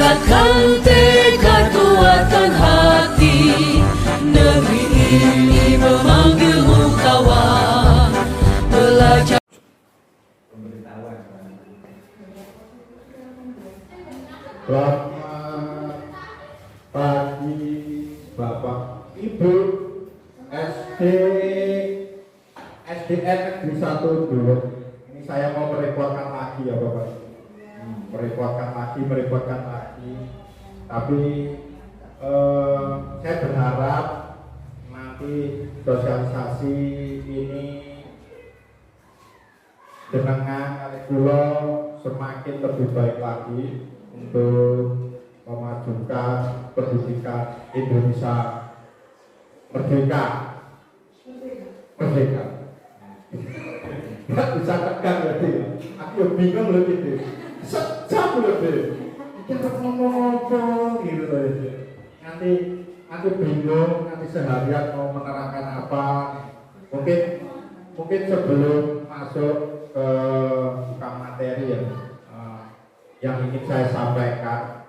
tingkatkan tekad kuatkan hati. Negeri ini memanggilmu kawan. Belajar Selamat pagi Bapak Ibu SDN Negeri 1 dulu. Ini saya mau merepotkan lagi ya Bapak. Merepotkan lagi. Tapi saya berharap nanti sosialisasi ini dengan kula semakin lebih baik lagi untuk memajukan pendidikan Indonesia merdeka. Nggak bisa tegang berarti. Aku bingung loh gitu. Sejam loh deh. Kita ngomong apa gitu loh. Nanti bingung, nanti seharian mau menerangkan apa. Mungkin sebelum masuk ke buka materi ya, yang ingin saya sampaikan,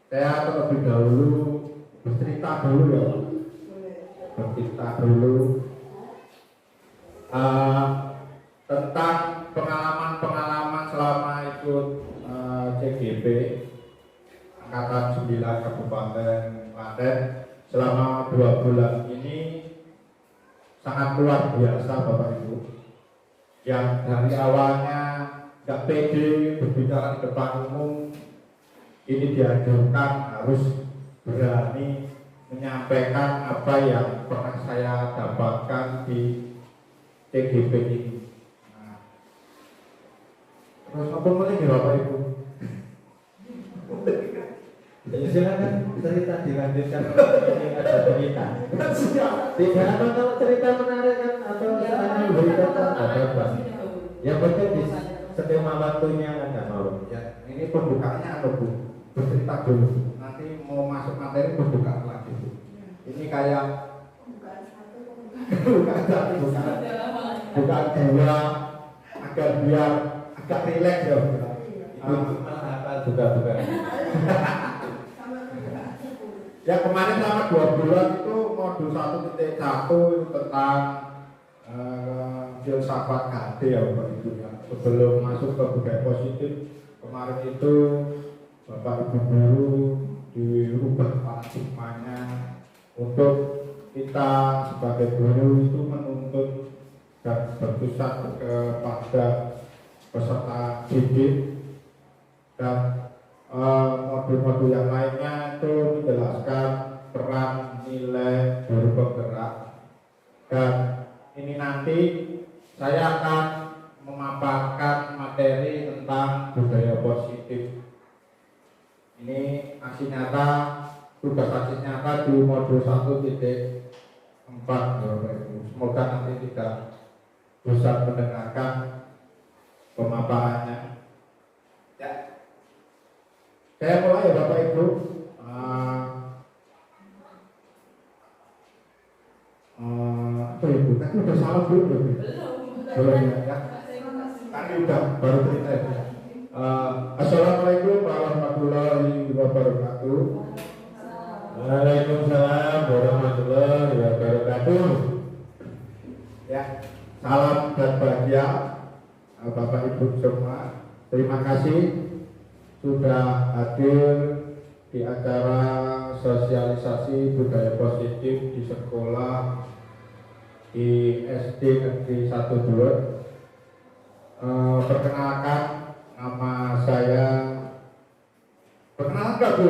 saya terlebih dahulu bercerita dulu tentang pengalaman selama ikut CGP Angkatan 9 Kabupaten Klaten selama 2 bulan ini sangat luar biasa Bapak Ibu. Yang dari awalnya gak pede berbicara di depan umum, ini diajarkan harus berani menyampaikan apa yang pernah saya dapatkan di CGP ini. Nah, terus apa lagi Bapak Ibu? Ya, silakan cerita dilanjutkan. Ini ada cerita. Tidak apa kalau cerita menarik kan atau hanya berita apa? Yang penting di setiap waktunya ada mau. Ya, ini pembukaannya apa Bu? Bercerita dulu. Nanti mau masuk materi pembukaan lagi Bu. Ini kayak bukaan dua agar biar agak rileks ya Bu. Apa juga. Ya kemarin selama 2 bulan itu modul 1.1 itu tentang filsafat KD ya Bapak Ibu ya. Sebelum masuk ke budaya positif, kemarin itu Bapak Ibu guru dirubah paradigmanya untuk kita sebagai guru itu menuntut dan berpusat kepada peserta didik, dan modul-modul yang lainnya itu menjelaskan peran nilai guru penggerak. Dan ini nanti saya akan memaparkan materi tentang budaya positif. Ini aksi nyata, tugas aksi nyata di modul 1.4 Semoga nanti tidak bosan mendengarkan pemaparannya. Ya, saya mulai ya Bapak Ibu. Apa Ibu? Tadi udah salah belum ya? Belum ya. Tadi udah baru cerita ya. Assalamualaikum warahmatullahi wabarakatuh. Waalaikumsalam warahmatullahi wabarakatuh. Ya, salam dan bahagia Bapak Ibu semua. Terima kasih sudah hadir di acara sosialisasi budaya positif di sekolah di SD Negeri 1 Dulur. Perkenalkan, nama saya. Perkenalan nggak Bu?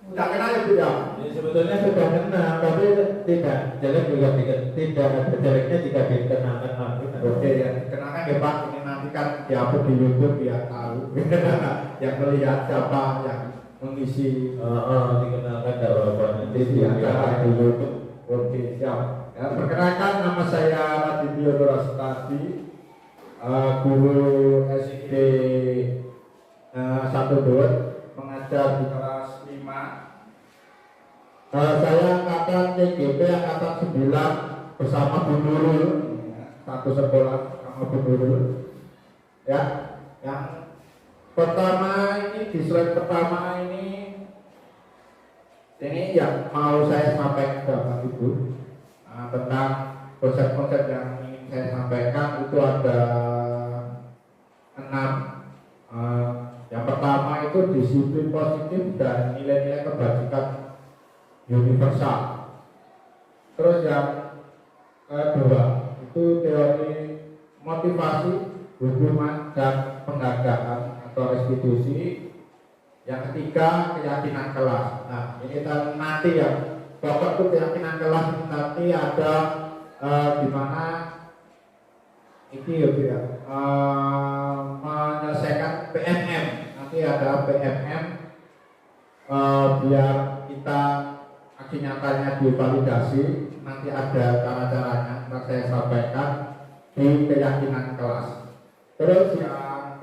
Tidak kenal ya Bu ya? Ya, sebetulnya sudah kenal, tapi tidak jelek juga tidak ada jeleknya jika dikenalkan lagi. Oke ya, kenalkan ya Pak. Ini nanti kan diupload di YouTube biar tahu yang melihat siapa yang mengisi dikenalkan jawaban nanti di acara di YouTube. Oke, siap. Ya, perkenalkan, nama saya Radityo Dorastadi, guru SD 1 Dulur, mengajar di kelas 5. Saya angkatan CGP angkatan 9 bersama Bu Nurul, satu sekolah sama Bu Nurul. Ya, yang pertama ini di slide pertama ini yang mau saya sampaikan ke Bapak Ibu tentang konsep-konsep yang ingin saya sampaikan itu ada 6. Yang pertama itu disiplin positif dan nilai-nilai kebajikan universal. Terus yang kedua itu teori motivasi, hukuman dan penghargaan atau restitusi. Yang ketiga keyakinan kelas. Nah ini nanti ya pokok itu keyakinan kelas nanti ada di mana ini ya menyelesaikan PMM. Nanti ada PMM biar kita aksi nyatanya divalidasi. Nanti ada cara-caranya yang saya sampaikan di keyakinan kelas. Terus yang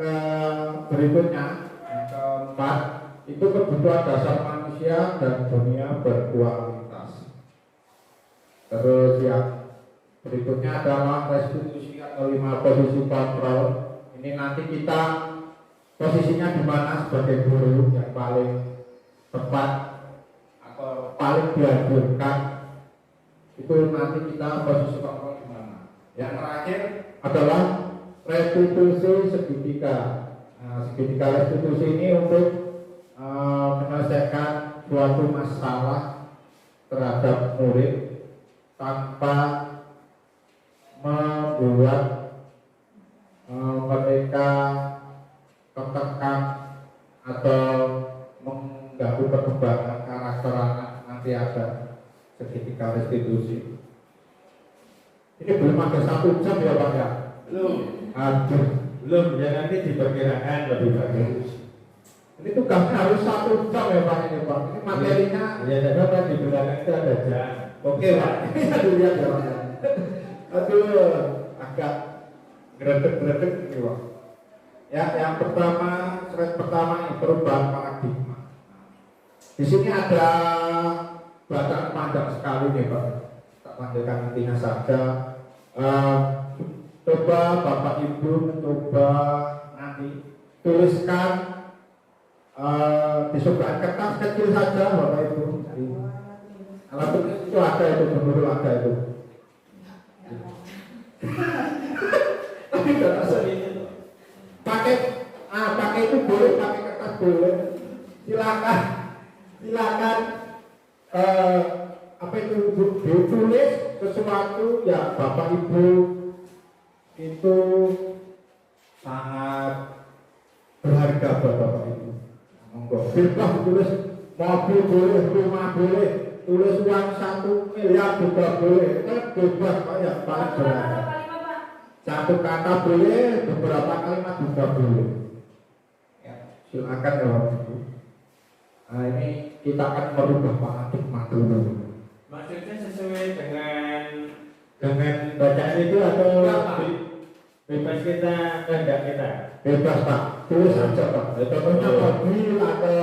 berikutnya yang keempat itu kebutuhan dasar manusia dan dunia berkualitas. Terus yang berikutnya adalah restitusi atau 5 posisi kontrol. Ini nanti kita posisinya di mana sebagai guru yang paling tepat atau paling dianjurkan itu nanti kita posisi kontrol di mana. Yang terakhir adalah restitusi segitiga. Nah, segitiga restitusi ini untuk menyelesaikan suatu masalah terhadap murid tanpa membuat mereka tertekan atau mengganggu perkembangan karakter anak. Nanti ada segitiga restitusi. Ini belum ada 1 jam ya Pak ya? Belum ya, nanti diperkirakan lebih bagus. Ini tugasnya harus 1 jam ya Pak ini Pak. Ini materinya ya dapat di belakang itu ada jam. Oke Pak, ini aduh lihat ya Pak. Aduh, agak gredek-gredek ini Pak. Ya, yang pertama, slide pertama ini perubahan paradigma. Di sini ada bacaan panjang sekali nih Pak. Tak panggilkan intinya saja. Coba Bapak Ibu mencoba nanti tuliskan di sebelah kertas kecil saja Bapak Ibu. Alat tulis itu ada itu, betul ada itu. Tapi tidak rasa ini. Pakai itu boleh, pakai kertas boleh. Silakan apa itu ditulis sesuatu yang Bapak Ibu itu sangat berharga buat Bapak Ibu. Monggo bebas tulis, mobil boleh, rumah boleh, tulis uang 1 miliar juga boleh. Bebas Pak ya, paling berharga. 1 kata boleh, beberapa kalimat juga boleh. Ya, silakan ya Bapak Ibu. Nah ini kita akan merubah paradigma dulu. Maksudnya sesuai dengan bacaan itu atau bebas kita kehendak kita? Bebas Pak, tulis saja Pak. Contohnya mobil atau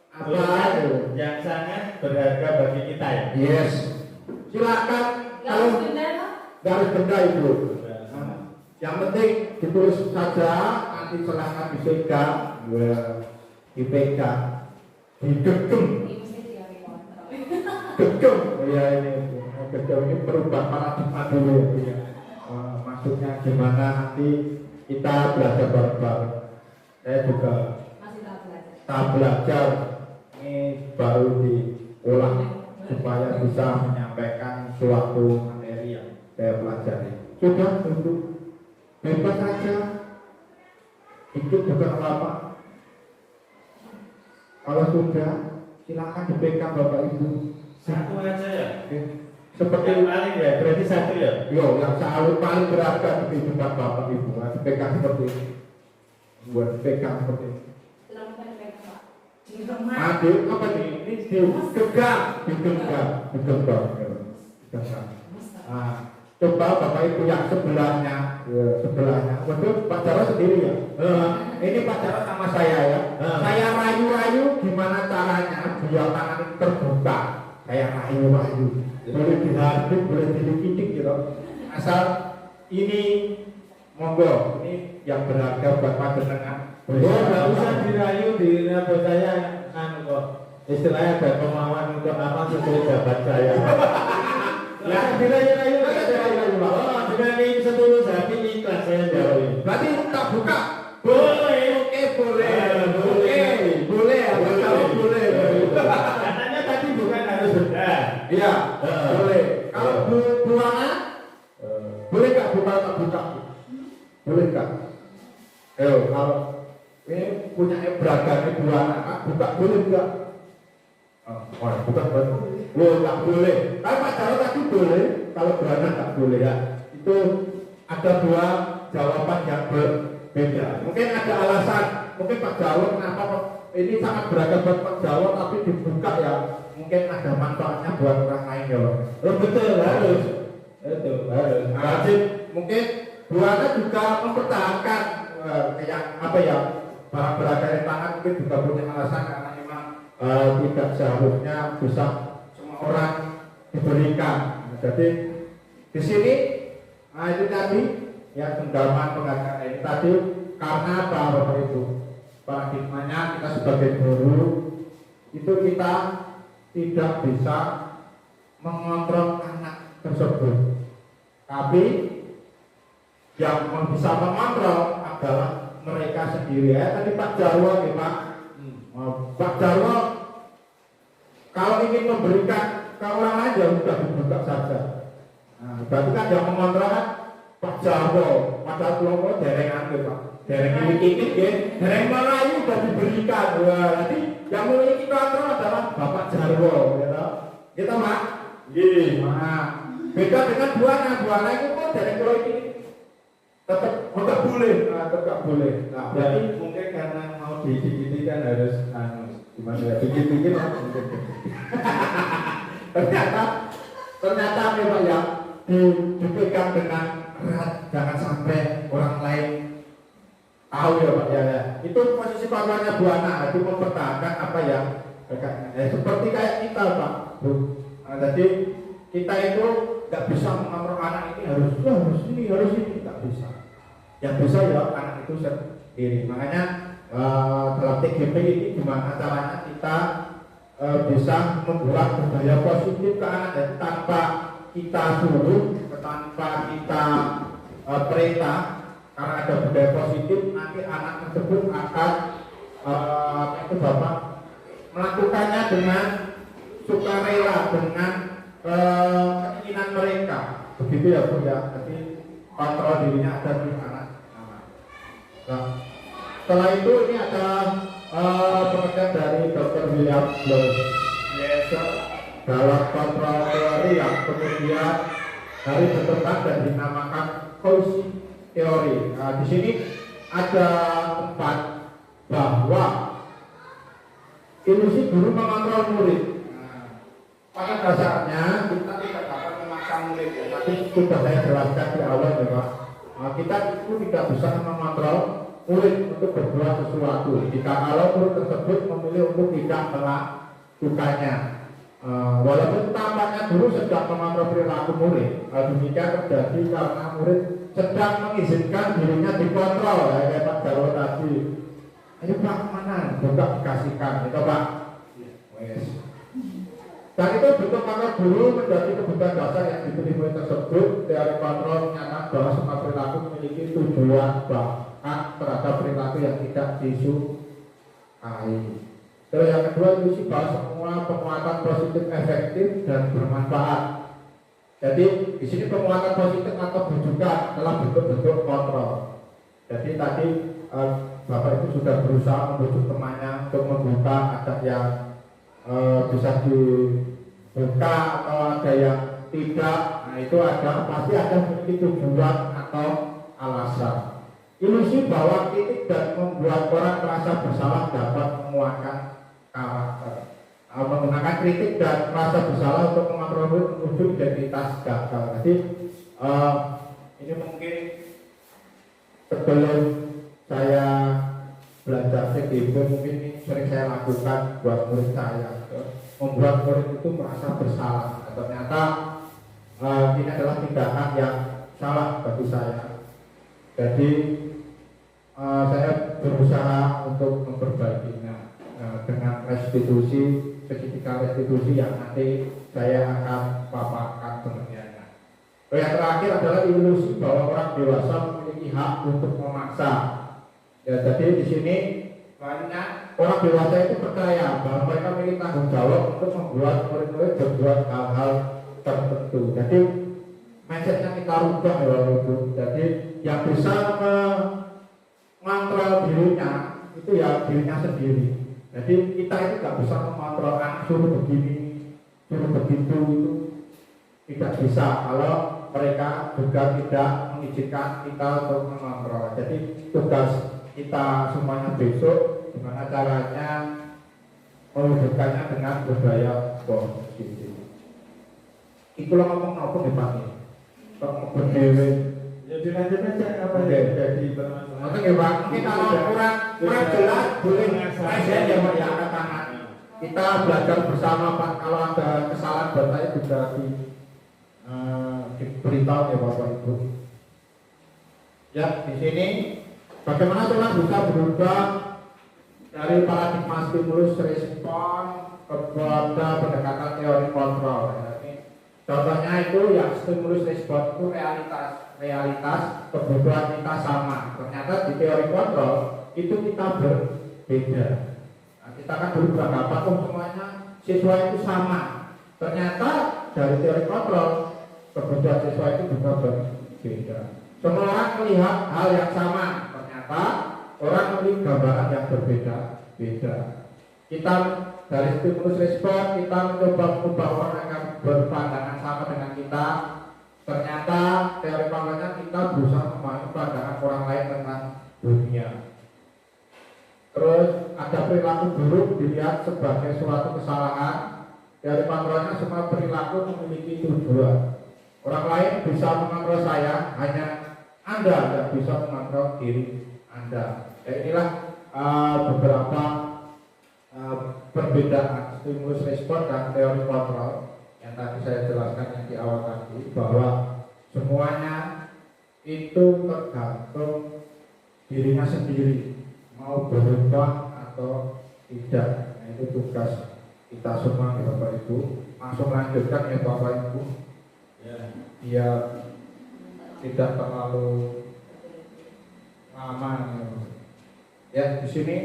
apa itu yang sangat berharga bagi kita ya? Yes. Silakan kalau garis benda itu. Yang penting ditulis saja, nanti silahkan dipegang, dipegang, digegem, gegem. Ya ini perubahan paradigma dulu. Maksudnya gimana nanti kita belajar bareng-bareng. Saya juga tak belajar, ini baru diulang supaya bisa menyampaikan suatu materi yang saya pelajari. Sudah untuk bebas saja, itu bukan apa. Kalau sudah, silakan dipegang Bapak Ibu. 1 aja ya? Seperti yang paling ya, berarti 1 ya? yang selalu paling berharga di kehidupan Bapak Ibu. Dipegang seperti ini. Buat dipegang seperti ini. Adil apa nih? Ini digenggam. Coba Bapak Ibu yang sebelahnya. Betul Pak Jarod sendiri ya. Ini Pak Jarod sama saya ya. Saya rayu-rayu gimana caranya biar tangan terbuka. Saya rayu-rayu. Boleh dihardik, boleh dididik gitu. Asal ini monggo, ini yang berharga buat panjenengan. Nggak usah dirayu, di Nabi saya anu kok istilahnya ada kemauan untuk apa sesuai jabat saya. Ya, bila ini setulus hati ikhlas saya jauh. Berarti tak buka. Boleh. Oke, boleh. Boleh. Kalau boleh. Katanya tadi bukan harus benar. Iya, boleh. Kalau buana, boleh nggak buka tak buka? Boleh nggak? Ayo, kalau ini punya beragam buana, buka boleh nggak? Oh, bukan boleh. Oh, nggak boleh. Tapi Pak Jarwo tadi boleh, kalau buana nggak boleh ya. Itu ada dua jawaban yang berbeda. Mungkin ada alasan. Mungkin Pak Jarwo kenapa ini sangat beragam buat Pak Jarwo, tapi dibuka ya. Mungkin ada manfaatnya buat orang lain ya. Oh, betul harus. Itu harus. Wajib. Mungkin buana juga mempertahankan kayak apa ya, barang berharga di tangan mungkin juga punya alasan karena memang tidak seharusnya bisa semua orang diberikan. Jadi di sini itu tadi ya pendalaman penghargaan ini tadi karena apa Bapak Ibu? Paradigmanya kita sebagai guru itu kita tidak bisa mengontrol anak tersebut, tapi yang bisa mengontrol adalah mereka sendiri. Ya tadi Pak Jarwo ya Pak. Pak Jarwo kalau ingin memberikan ke orang lain ya sudah dibuka saja. Nah, berarti kan yang mengontrol kan Pak Jarwo, padahal kelompok derengan gitu Pak. Dereng ini ya, dereng Melayu sudah diberikan. Wah, jadi yang memiliki kontrol adalah Bapak Jarwo, gitu. Gitu Pak. Iya. Nah, beda dengan buana itu kok dereng Pulau ini tetap enggak boleh, tetap boleh. Nah, Berarti mungkin karena mau dikit-dikit kan harus gimana ya, dikit-dikit lah mungkin. ternyata memang ya dipegang dengan erat, jangan sampai orang lain tahu ya Pak ya. Itu posisi pamannya buana itu mempertahankan apa yang seperti kayak kita Pak. Nah, jadi kita itu nggak bisa mengatur anak ini harus ini nggak bisa. Yang bisa ya anak itu sendiri. Makanya dalam TGP ini gimana caranya kita bisa membuat budaya positif ke anak dan tanpa kita suruh, tanpa kita perintah, karena ada budaya positif nanti anak tersebut akan itu Bapak melakukannya dengan sukarela, dengan keinginan mereka, begitu ya Bu ya. Jadi kontrol dirinya ada di anak. Nah, setelah itu ini ada penelitian dari Dr. William Bloss dalam kontrol teori yang kemudian hari berkembang dan dinamakan Cauchy teori. Nah, di sini ada tempat bahwa ilusi guru mengontrol murid. Pada dasarnya kita tidak dapat memaksa murid ya. Tadi sudah saya jelaskan di awal ya Pak. Kita itu tidak bisa mengontrol murid untuk berbuat sesuatu jika kalau murid tersebut memilih untuk tidak melakukannya. Walaupun tampaknya guru sedang mengontrol perilaku murid, demikian terjadi karena murid sedang mengizinkan dirinya dikontrol ya, kayak Pak Jarwo tadi. Ini Pak mana? Buka dikasihkan, itu Pak. Yes. Dan itu bentuk kontrol guru menjadi kebutuhan dasar yang diberi murid tersebut. Teori kontrol menyatakan bahwa semua perilaku memiliki tujuan bahkan terhadap perilaku yang tidak disukai. Terus yang kedua ilusi bahwa semua penguatan positif efektif dan bermanfaat. Jadi di sini penguatan positif atau bujukan dalam bentuk-bentuk kontrol. Jadi tadi Bapak itu sudah berusaha membujuk temannya untuk membuka, ada yang bisa dibuka atau ada yang tidak. Nah itu ada, pasti ada memiliki tujuan atau alasan. Ilusi bahwa kritik dan membuat orang merasa bersalah dapat menguatkan karakter. Menggunakan kritik dan merasa bersalah untuk mengontrol menuju identitas gagal. Jadi ini mungkin sebelum saya belajar TGP mungkin ini sering saya lakukan buat murid saya, membuat murid itu merasa bersalah. Ternyata ini adalah tindakan yang salah bagi saya. Jadi saya berusaha untuk memperbaikinya. segitiga restitusi yang nanti saya akan paparkan pengertiannya. Yang terakhir adalah ilusi bahwa orang dewasa memiliki hak untuk memaksa. Ya, jadi di sini banyak orang dewasa itu percaya bahwa mereka memiliki tanggung jawab untuk membuat murid-murid berbuat hal-hal tertentu. Jadi mindsetnya kita rubah ya Ibu. Jadi yang bisa mengontrol dirinya itu ya dirinya sendiri. Jadi kita itu nggak bisa mengontrol suruh begini, suruh begitu, itu tidak bisa kalau mereka juga tidak mengizinkan kita untuk mengontrol. Jadi tugas kita semuanya besok gimana caranya mewujudkannya dengan budaya positif. Itulah ngomong-ngomong di pagi. Berdiri. Ya dilanjut aja apa yang jadi bermasalah. Oke ya Pak, kita kurang jelas boleh saya yang angkat tangan. Kita belajar bersama Pak. Kalau ada kesalahan buat saya juga diberitahu ya Bapak Ibu. Ya di sini bagaimana Tuhan bisa berubah dari paradigma stimulus respon kepada pendekatan teori kontrol. Contohnya itu yang stimulus respon itu realitas kebutuhan kita sama. Ternyata di teori kontrol itu kita berbeda. Nah, kita kan dulu beranggapan semuanya siswa itu sama. Ternyata dari teori kontrol kebutuhan siswa itu juga berbeda. Semua orang melihat hal yang sama. Ternyata orang melihat gambaran yang berbeda-beda. Kita dari stimulus respon kita mencoba mengubah orang yang berpandangan sama dengan kita. Ternyata teori kontrolnya kita berusaha memahami pandangan orang lain tentang dunia. Terus ada perilaku buruk dilihat sebagai suatu kesalahan. Teori kontrolnya semua perilaku memiliki tujuan. Orang lain bisa mengontrol saya, hanya Anda yang bisa mengontrol diri Anda. Ya, inilah beberapa perbedaan stimulus respon dan teori kontrol yang tadi saya jelaskan yang di awal tadi, bahwa semuanya itu tergantung dirinya sendiri mau berubah atau tidak. Nah, itu tugas kita semua ya Bapak Ibu. Langsung lanjutkan ya Bapak Ibu. Ya, tidak terlalu lama. Ya, di sini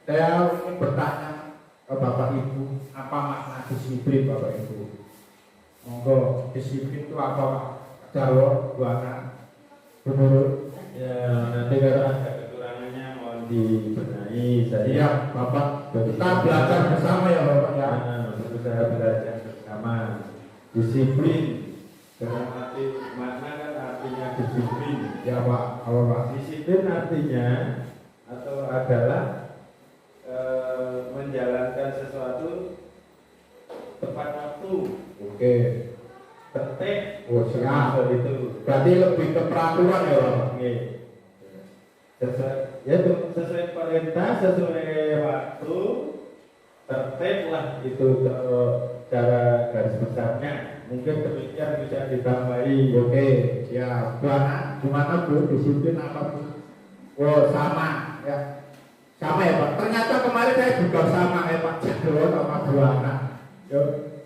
saya ingin bertanya ke Bapak Ibu, apa makna disiplin Bapak Ibu? Monggo, disiplin itu apa Pak? Jarwo, Buana, menurut? Ya, nanti kalau ada kekurangannya mohon dibenahi saya. Iya, Bapak. Kita belajar bersama ya Bapak ya. Berusaha belajar bersama. Disiplin dengan arti makna kan artinya disiplin. Ya Pak, kalau Pak. Disiplin artinya atau adalah menjalankan sesuatu tepat waktu. Oke. Tertib. Oh siap. Itu. Berarti lebih ke peraturan ya Pak. Oke. Sesuai perintah, sesuai waktu, tertib lah itu cara garis besarnya. Mungkin demikian bisa ditambahi. Oke, ya. Buana, gimana Bu? Disiplin apa Bu? Oh sama ya. Sama ya Pak. Ternyata kemarin saya juga sama ya Pak Jarwo sama Buana.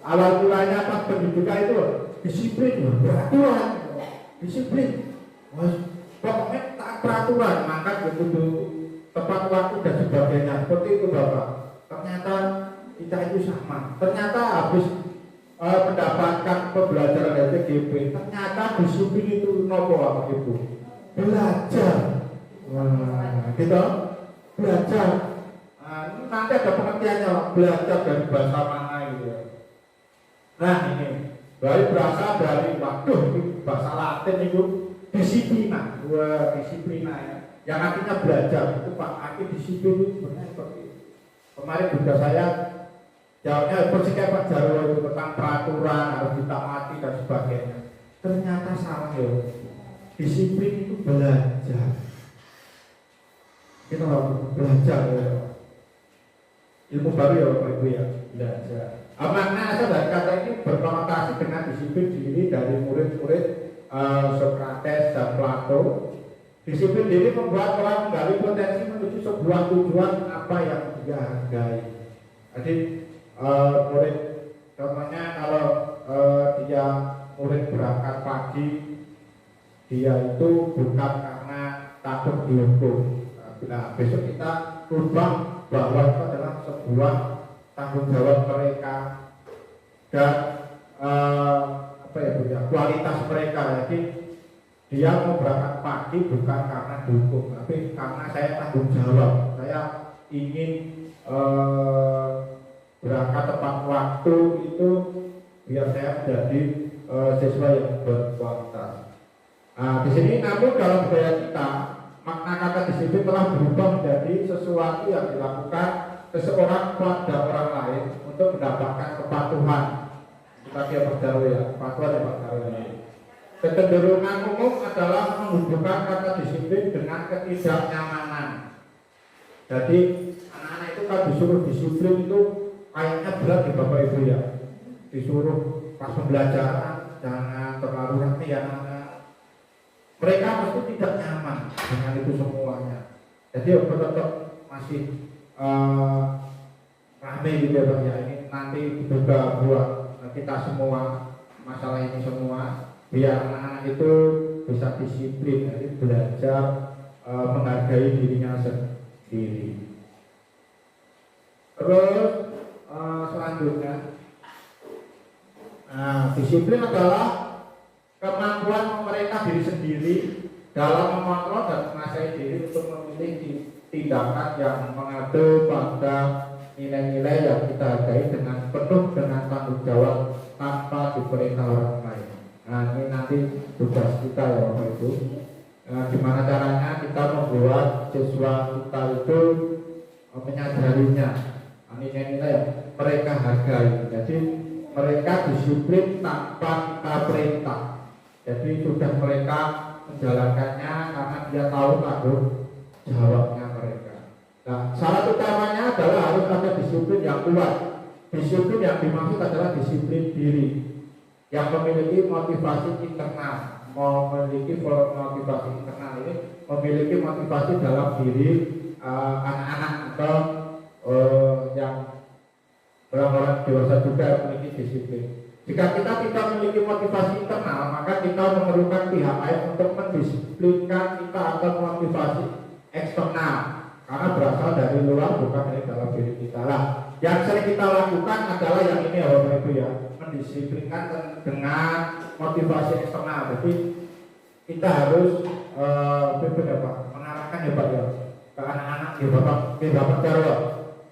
Awal mulanya pas pendidikan itu disiplin, peraturan, disiplin. Pokoknya tak peraturan, maka begitu tepat waktu dan sebagainya. Seperti itu Bapak. Ternyata kita itu sama. Ternyata habis mendapatkan pembelajaran dari TGP, ternyata disiplin itu nopo Bapak Ibu? Belajar. Gitu. Belajar. Nanti ada pengertiannya, belajar dari bahasa mana gitu. Nah ini berasal dari bahasa Latin itu disiplina, disiplina ya. Yang artinya belajar itu Pak. Arti disiplin itu sebenarnya seperti itu. Kemarin juga saya jawabnya persis kayak Pak Jarwo itu tentang peraturan harus ditaati dan sebagainya. Ternyata salah ya. Disiplin itu belajar. Kita harus belajar ya. Ilmu baru ya Bapak Ibu ya, belajar. Makna asal dari kata ini berkonotasi dengan disiplin diri dari murid-murid Sokrates dan Plato Disiplin diri membuat orang menggali potensi menuju sebuah tujuan apa yang dia hargai. Jadi murid contohnya kalau dia murid berangkat pagi, dia itu bukan karena takut dihukum. Nah, besok kita rubah bahwa itu adalah sebuah tanggung jawab mereka dan kualitas mereka. Jadi dia mau berangkat pagi bukan karena dihukum, tapi karena saya tanggung jawab. Saya ingin berangkat tepat waktu itu biar saya menjadi siswa yang berkualitas. Di sini namun dalam budaya kita makna kata disiplin telah berubah menjadi sesuatu yang dilakukan seseorang kepada orang lain untuk mendapatkan kepatuhan. Kita dia berdawe ya, kepatuhan ya Pak Dawe. Kecenderungan umum adalah menghubungkan kata disiplin dengan ketidaknyamanan. Jadi anak-anak itu kan disuruh disiplin itu kayaknya berat ya Bapak Ibu ya. Disuruh pas pembelajaran jangan terlalu nanti ya anak. Mereka pasti tidak nyaman dengan itu semuanya. Jadi tetap masih rame gitu ya Pak ya. Ini nanti juga buat kita semua masalah ini semua biar anak-anak itu bisa disiplin, jadi belajar menghargai dirinya sendiri. Terus selanjutnya, disiplin adalah kemampuan mereka diri sendiri dalam mengontrol dan menguasai diri untuk memilih tindakan yang mengadu pada nilai-nilai yang kita hargai dengan penuh dengan tanggung jawab tanpa diperintah orang lain. Nah ini nanti tugas kita ya Bapak Ibu. Gimana caranya kita membuat siswa kita itu menyadarinya nilai-nilai yang mereka hargai. Jadi mereka disiplin tanpa kita perintah. Jadi sudah mereka menjalankannya karena dia tahu tanggung jawabnya mereka. Nah syarat utamanya adalah harus ada disiplin yang kuat. Disiplin yang dimaksud adalah disiplin diri yang memiliki motivasi internal. Memiliki motivasi internal ini memiliki motivasi dalam diri anak-anak atau yang orang-orang dewasa juga memiliki disiplin. Jika kita tidak memiliki motivasi internal, maka kita memerlukan pihak lain untuk mendisiplinkan kita atau motivasi eksternal, karena berasal dari luar bukan dari dalam diri kita lah. Yang sering kita lakukan adalah yang ini ya Bapak Ibu ya, mendisiplinkan dengan motivasi eksternal. Jadi kita harus mengarahkan ya Pak ya ke anak-anak ya Bapak, ke Bapak Jarwo,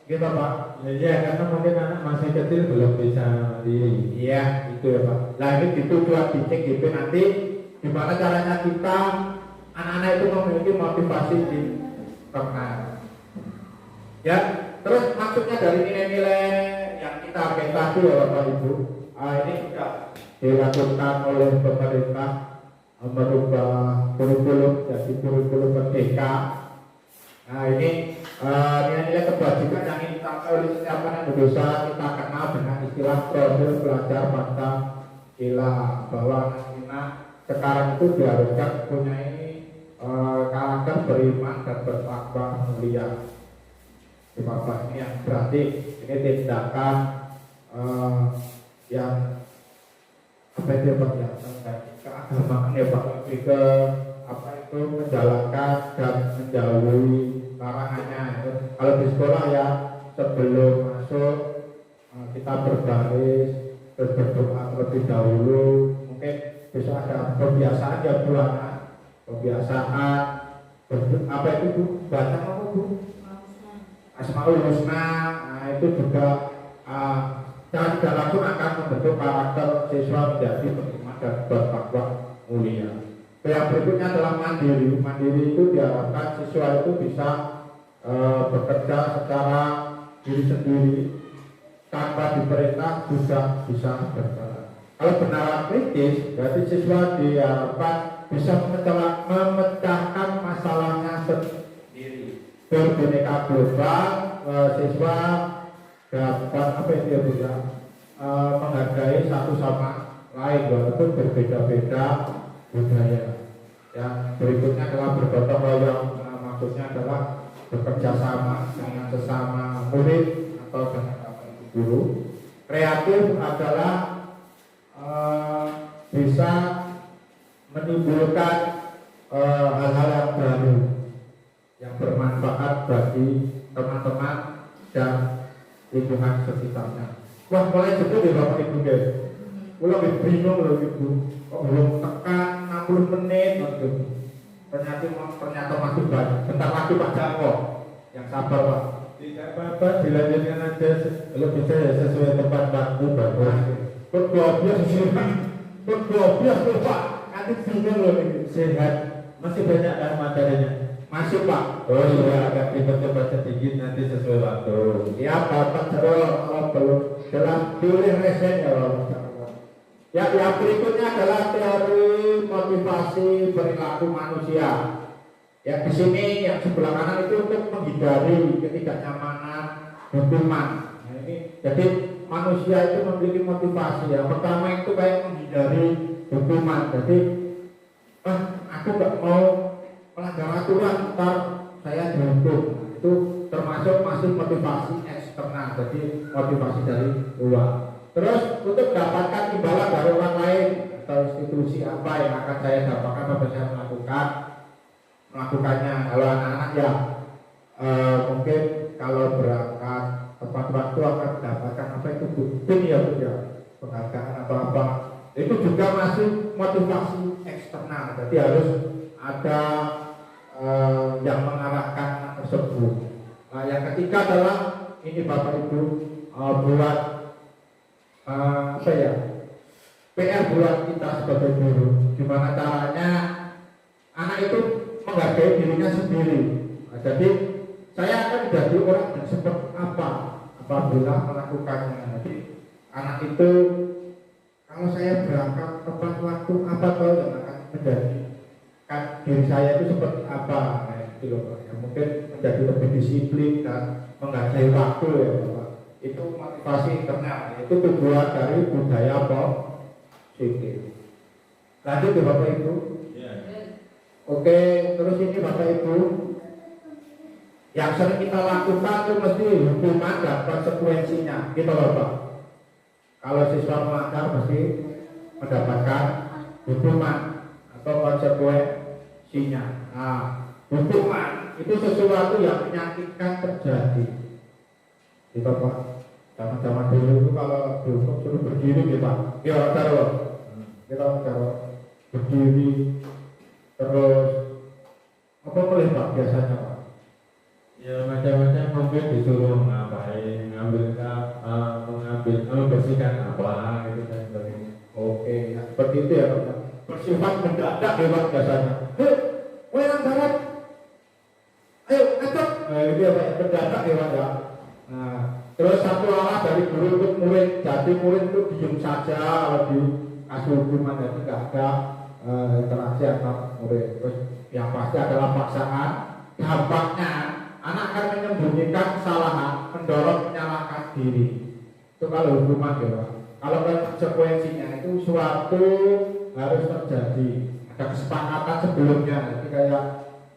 gitu Pak. Ya karena mungkin anak masih kecil belum bisa mandiri. Iya itu ya Pak. Nah ini ditujuan di CGP nanti gimana caranya kita anak-anak itu memiliki motivasi di internal. Ya. Terus maksudnya dari nilai-nilai yang kita pakai tadi ya Bapak Ibu, ini juga dilakukan oleh pemerintah merubah kurikulum jadi kurikulum merdeka. Nah ini nilai-nilai kebajikan yang ingin dicapai oleh setiap anak Indonesia kita kenal dengan istilah profil belajar Pancasila, bahwa anak sekarang itu diharuskan mempunyai karakter beriman dan bertakwa mulia. Bapak ini yang berarti ini tindakan yang apa itu Pak ya, keagamaan ya Pak, lebih ke apa itu menjalankan dan menjauhi larangannya. Kalau di sekolah ya sebelum masuk kita berbaris terus berdoa terlebih dahulu. Mungkin bisa ada kebiasaan ya Bu, kebiasaan apa itu Bu, baca apa Bu? Asmaul Husna. Nah itu juga secara tidak langsung akan membentuk karakter siswa menjadi beriman dan bertakwa mulia. Yang berikutnya adalah mandiri. Mandiri itu diharapkan siswa itu bisa bekerja secara diri sendiri tanpa diperintah, juga bisa berjalan. Kalau benar kritis, berarti siswa diharapkan bisa memecahkan masalahnya sendiri. Berbineka global, siswa dapat apa itu ya bisa menghargai satu sama lain walaupun berbeda-beda budaya. Yang berikutnya adalah bergotong royong. Maksudnya adalah bekerja sama dengan sesama murid atau dengan guru. Kreatif adalah bisa menimbulkan hal-hal yang baru yang bermanfaat bagi teman-teman dan lingkungan sekitarnya. Wah, mulai jemput ya Bapak Ibu guys. Ulang bingung loh Ibu. Kok belum tekan 60 menit gitu. Ternyata masih banyak. Bentar lagi Pak Joko. Yang sabar Pak. Tidak apa-apa, dilanjutkan aja. Kalau bisa ya sesuai tempat waktu bagus. Berdobias Pak. Nanti bingung loh ini. Sehat. Masih banyak kan materinya? Masih Pak. Oh iya, agak dipercepat sedikit nanti sesuai waktu. Ya Bapak Joko belum jelas pilih resen ya Bapak. Ya, yang berikutnya adalah teori motivasi perilaku manusia. Ya, di sini yang sebelah kanan itu untuk menghindari ketidaknyamanan hukuman. Nah, ini jadi manusia itu memiliki motivasi. Yang pertama itu kayak menghindari hukuman. Jadi, aku nggak mau melanggar aturan, ntar saya dihukum. Itu termasuk masih motivasi eksternal. Jadi motivasi dari luar. Terus untuk dapatkan imbalan dari orang lain atau institusi apa yang akan saya dapatkan apabila saya melakukannya. Kalau anak-anak ya mungkin kalau berangkat tepat waktu akan mendapatkan apa itu bukti ya Bu ya, penghargaan atau apa. Itu juga masih motivasi eksternal. Jadi harus ada yang mengarahkan tersebut. Nah, yang ketiga adalah ini Bapak Ibu buat PR buat kita sebagai guru. Gimana caranya anak itu menghargai dirinya sendiri. Nah, jadi saya akan jadi orang yang seperti apa apabila melakukannya. Jadi anak itu kalau saya berangkat tepat waktu apa tahu yang akan menjadi diri saya itu seperti apa. Nah, itu loh, yang mungkin menjadi lebih disiplin dan menghargai waktu ya Bapak. Itu motivasi internal, itu tujuan dari budaya positif. Lanjut ya Bapak Ibu. Oke, terus ini Bapak Ibu, yang sering kita lakukan itu mesti hukuman dan konsekuensinya, gitu loh Pak. Kalau siswa melanggar mesti mendapatkan hukuman atau konsekuensinya. Nah, hukuman itu sesuatu yang menyakitkan terjadi, gitu Pak. Zaman-zaman dulu itu kalau dihukum suruh berdiri gitu Pak. Ya taruh, kita taruh berdiri terus apa boleh Pak biasanya Pak? Ya macam-macam, mungkin disuruh ngapain, mengambil membersihkan apa gitu dan sebagainya. Oke, ya, seperti itu ya Pak. Bersifat mendadak ya Pak biasanya. Hei, orang barat, ayo ngecek. Nah itu ya Pak, mendadak ya Pak ya. Nah, terus satu arah dari guru untuk murid, jadi murid itu diem saja kalau dikasih hukuman, jadi nggak ada interaksi antar murid. Terus yang pasti adalah paksaan. Dampaknya anak akan menyembunyikan kesalahan, mendorong menyalahkan diri. Itu kalau hukuman ya Pak. Kalau konsekuensinya itu suatu harus terjadi, ada kesepakatan sebelumnya. Jadi kayak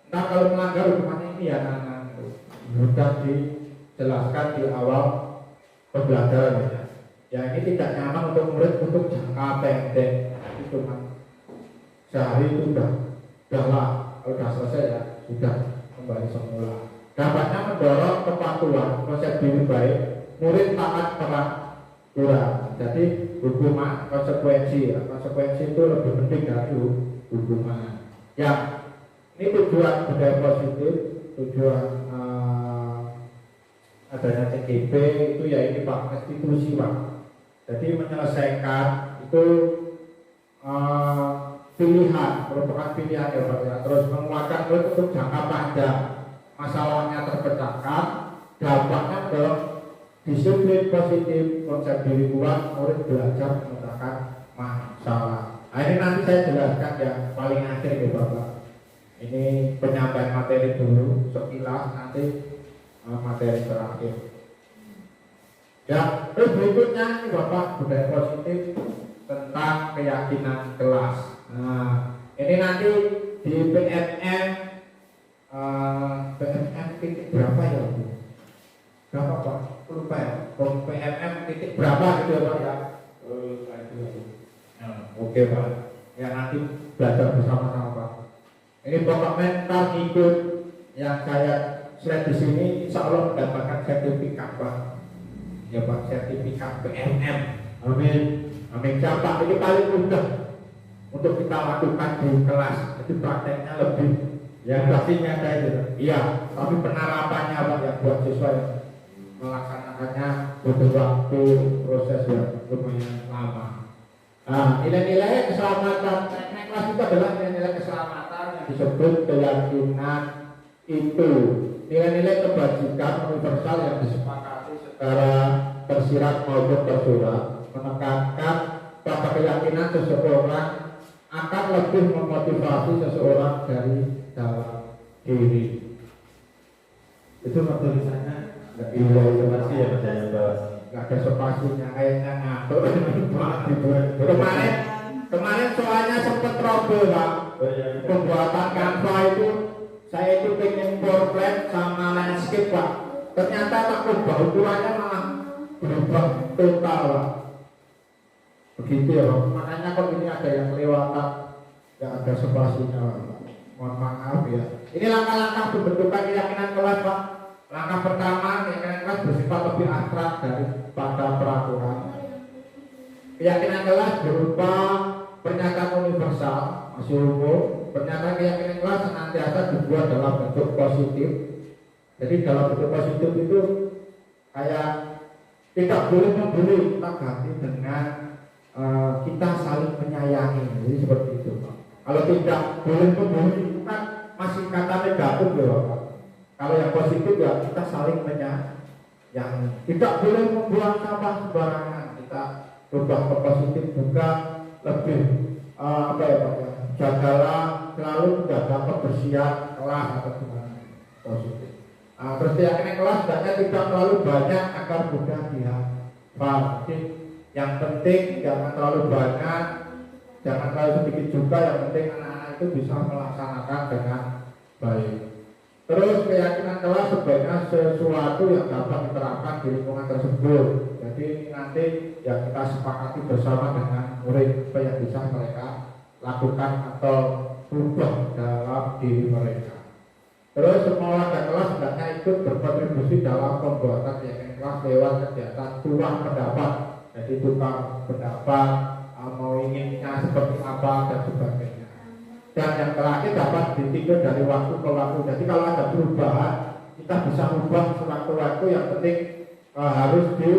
entah kalau melanggar hukuman ini ya anak-anak sudah dijelaskan di awal pembelajaran ya. Ya ini tidak nyaman untuk murid untuk jangka pendek. Itu kan sehari itu udah lah, kalau sudah selesai ya sudah kembali semula. Dampaknya mendorong kepatuhan, konsep diri baik, murid taat peraturan. Jadi hukuman konsekuensi ya. Konsekuensi itu lebih penting dari hukuman. Ya, ini tujuan budaya positif, tujuan adanya CGP itu ya ini Pak, restitusi Pak. Jadi menyelesaikan itu pilihan, merupakan pilihan ya Pak ya. Terus menguatkan untuk jangka panjang, masalahnya terpecahkan, dampaknya adalah disiplin positif, konsep diri kuat, murid belajar memecahkan masalah. Nah ini nanti saya jelaskan yang paling akhir ya Bapak. Ini penyampaian materi dulu, sekilas nanti materi terakhir. Ya, terus berikutnya ini Bapak budaya positif tentang keyakinan kelas. Nah, ini nanti di PMM PMM titik berapa ya Bu? Berapa Pak? Lupa ya. PMM titik berapa gitu ya Pak ya? Oke Pak. Ya nanti belajar bersama-sama Pak. Ini pokok mental ikut yang saya slide di sini, insya Allah mendapatkan sertifikat Pak. Ya Pak, sertifikat PMM. Amin. Amin. Pak, ini paling mudah untuk kita lakukan di kelas. Jadi prakteknya lebih yang pasti nyata itu. Iya, tapi penerapannya Pak yang buat siswa yang melaksanakannya butuh waktu, proses yang lumayan lama. Nah, nilai-nilai keselamatan naik kelas itu adalah nilai-nilai keselamatan yang disebut keyakinan itu. Nilai-nilai kebajikan universal yang disepakati secara tersirat maupun tersurat menekankan pada keyakinan seseorang akan lebih memotivasi seseorang dari dalam diri. Itu tulisannya nggak iya spasi ya Mas yang bawah. Nggak ada spasinya kayaknya ngatur. Kemarin soalnya sempat trouble Pak. Pembuatan Canva itu saya itu pengen portrait sama landscape Pak. Ternyata tak ubah ukurannya malah berubah total Pak. Begitu ya Pak. Makanya kok ini ada yang kelewatan, nggak ada spasinya Pak. Mohon maaf ya. Ini langkah-langkah pembentukan keyakinan kelas Pak. Langkah pertama, keyakinan kelas bersifat lebih abstrak daripada peraturan. Keyakinan kelas berupa pernyataan universal, masih umum. Pernyataan keyakinan kelas senantiasa dibuat dalam bentuk positif. Jadi dalam bentuk positif itu kayak tidak boleh membuli, kita ganti dengan kita saling menyayangi. Jadi seperti itu Pak. Kalau tidak boleh membuli itu kan masih kata negatif ya Pak. Kalau yang positif ya kita saling menyayangi. Tidak boleh membuang sampah sembarangan. Kita berubah ke positif juga lebih apa ya Pak ya. Jagalah selalu menjaga kebersihan kelas atau gimana positif. Terus keyakinan kelas sebenarnya tidak terlalu banyak agar mudah dihafal. Jadi yang penting jangan terlalu banyak, jangan terlalu sedikit juga. Yang penting anak-anak itu bisa melaksanakan dengan baik. Terus keyakinan kelas sebaiknya sesuatu yang dapat diterapkan di lingkungan tersebut. Jadi ini nanti yang kita sepakati bersama dengan murid apa yang bisa mereka lakukan atau ubah dalam diri mereka. Terus semua warga kelas hendaknya ikut berkontribusi dalam pembuatan keyakinan kelas lewat kegiatan tuang pendapat. Jadi tukar pendapat, mau inginnya seperti apa dan sebagainya. Dan yang terakhir dapat ditinjau dari waktu ke waktu. Jadi kalau ada perubahan, kita bisa ubah sewaktu-waktu. Yang penting harus di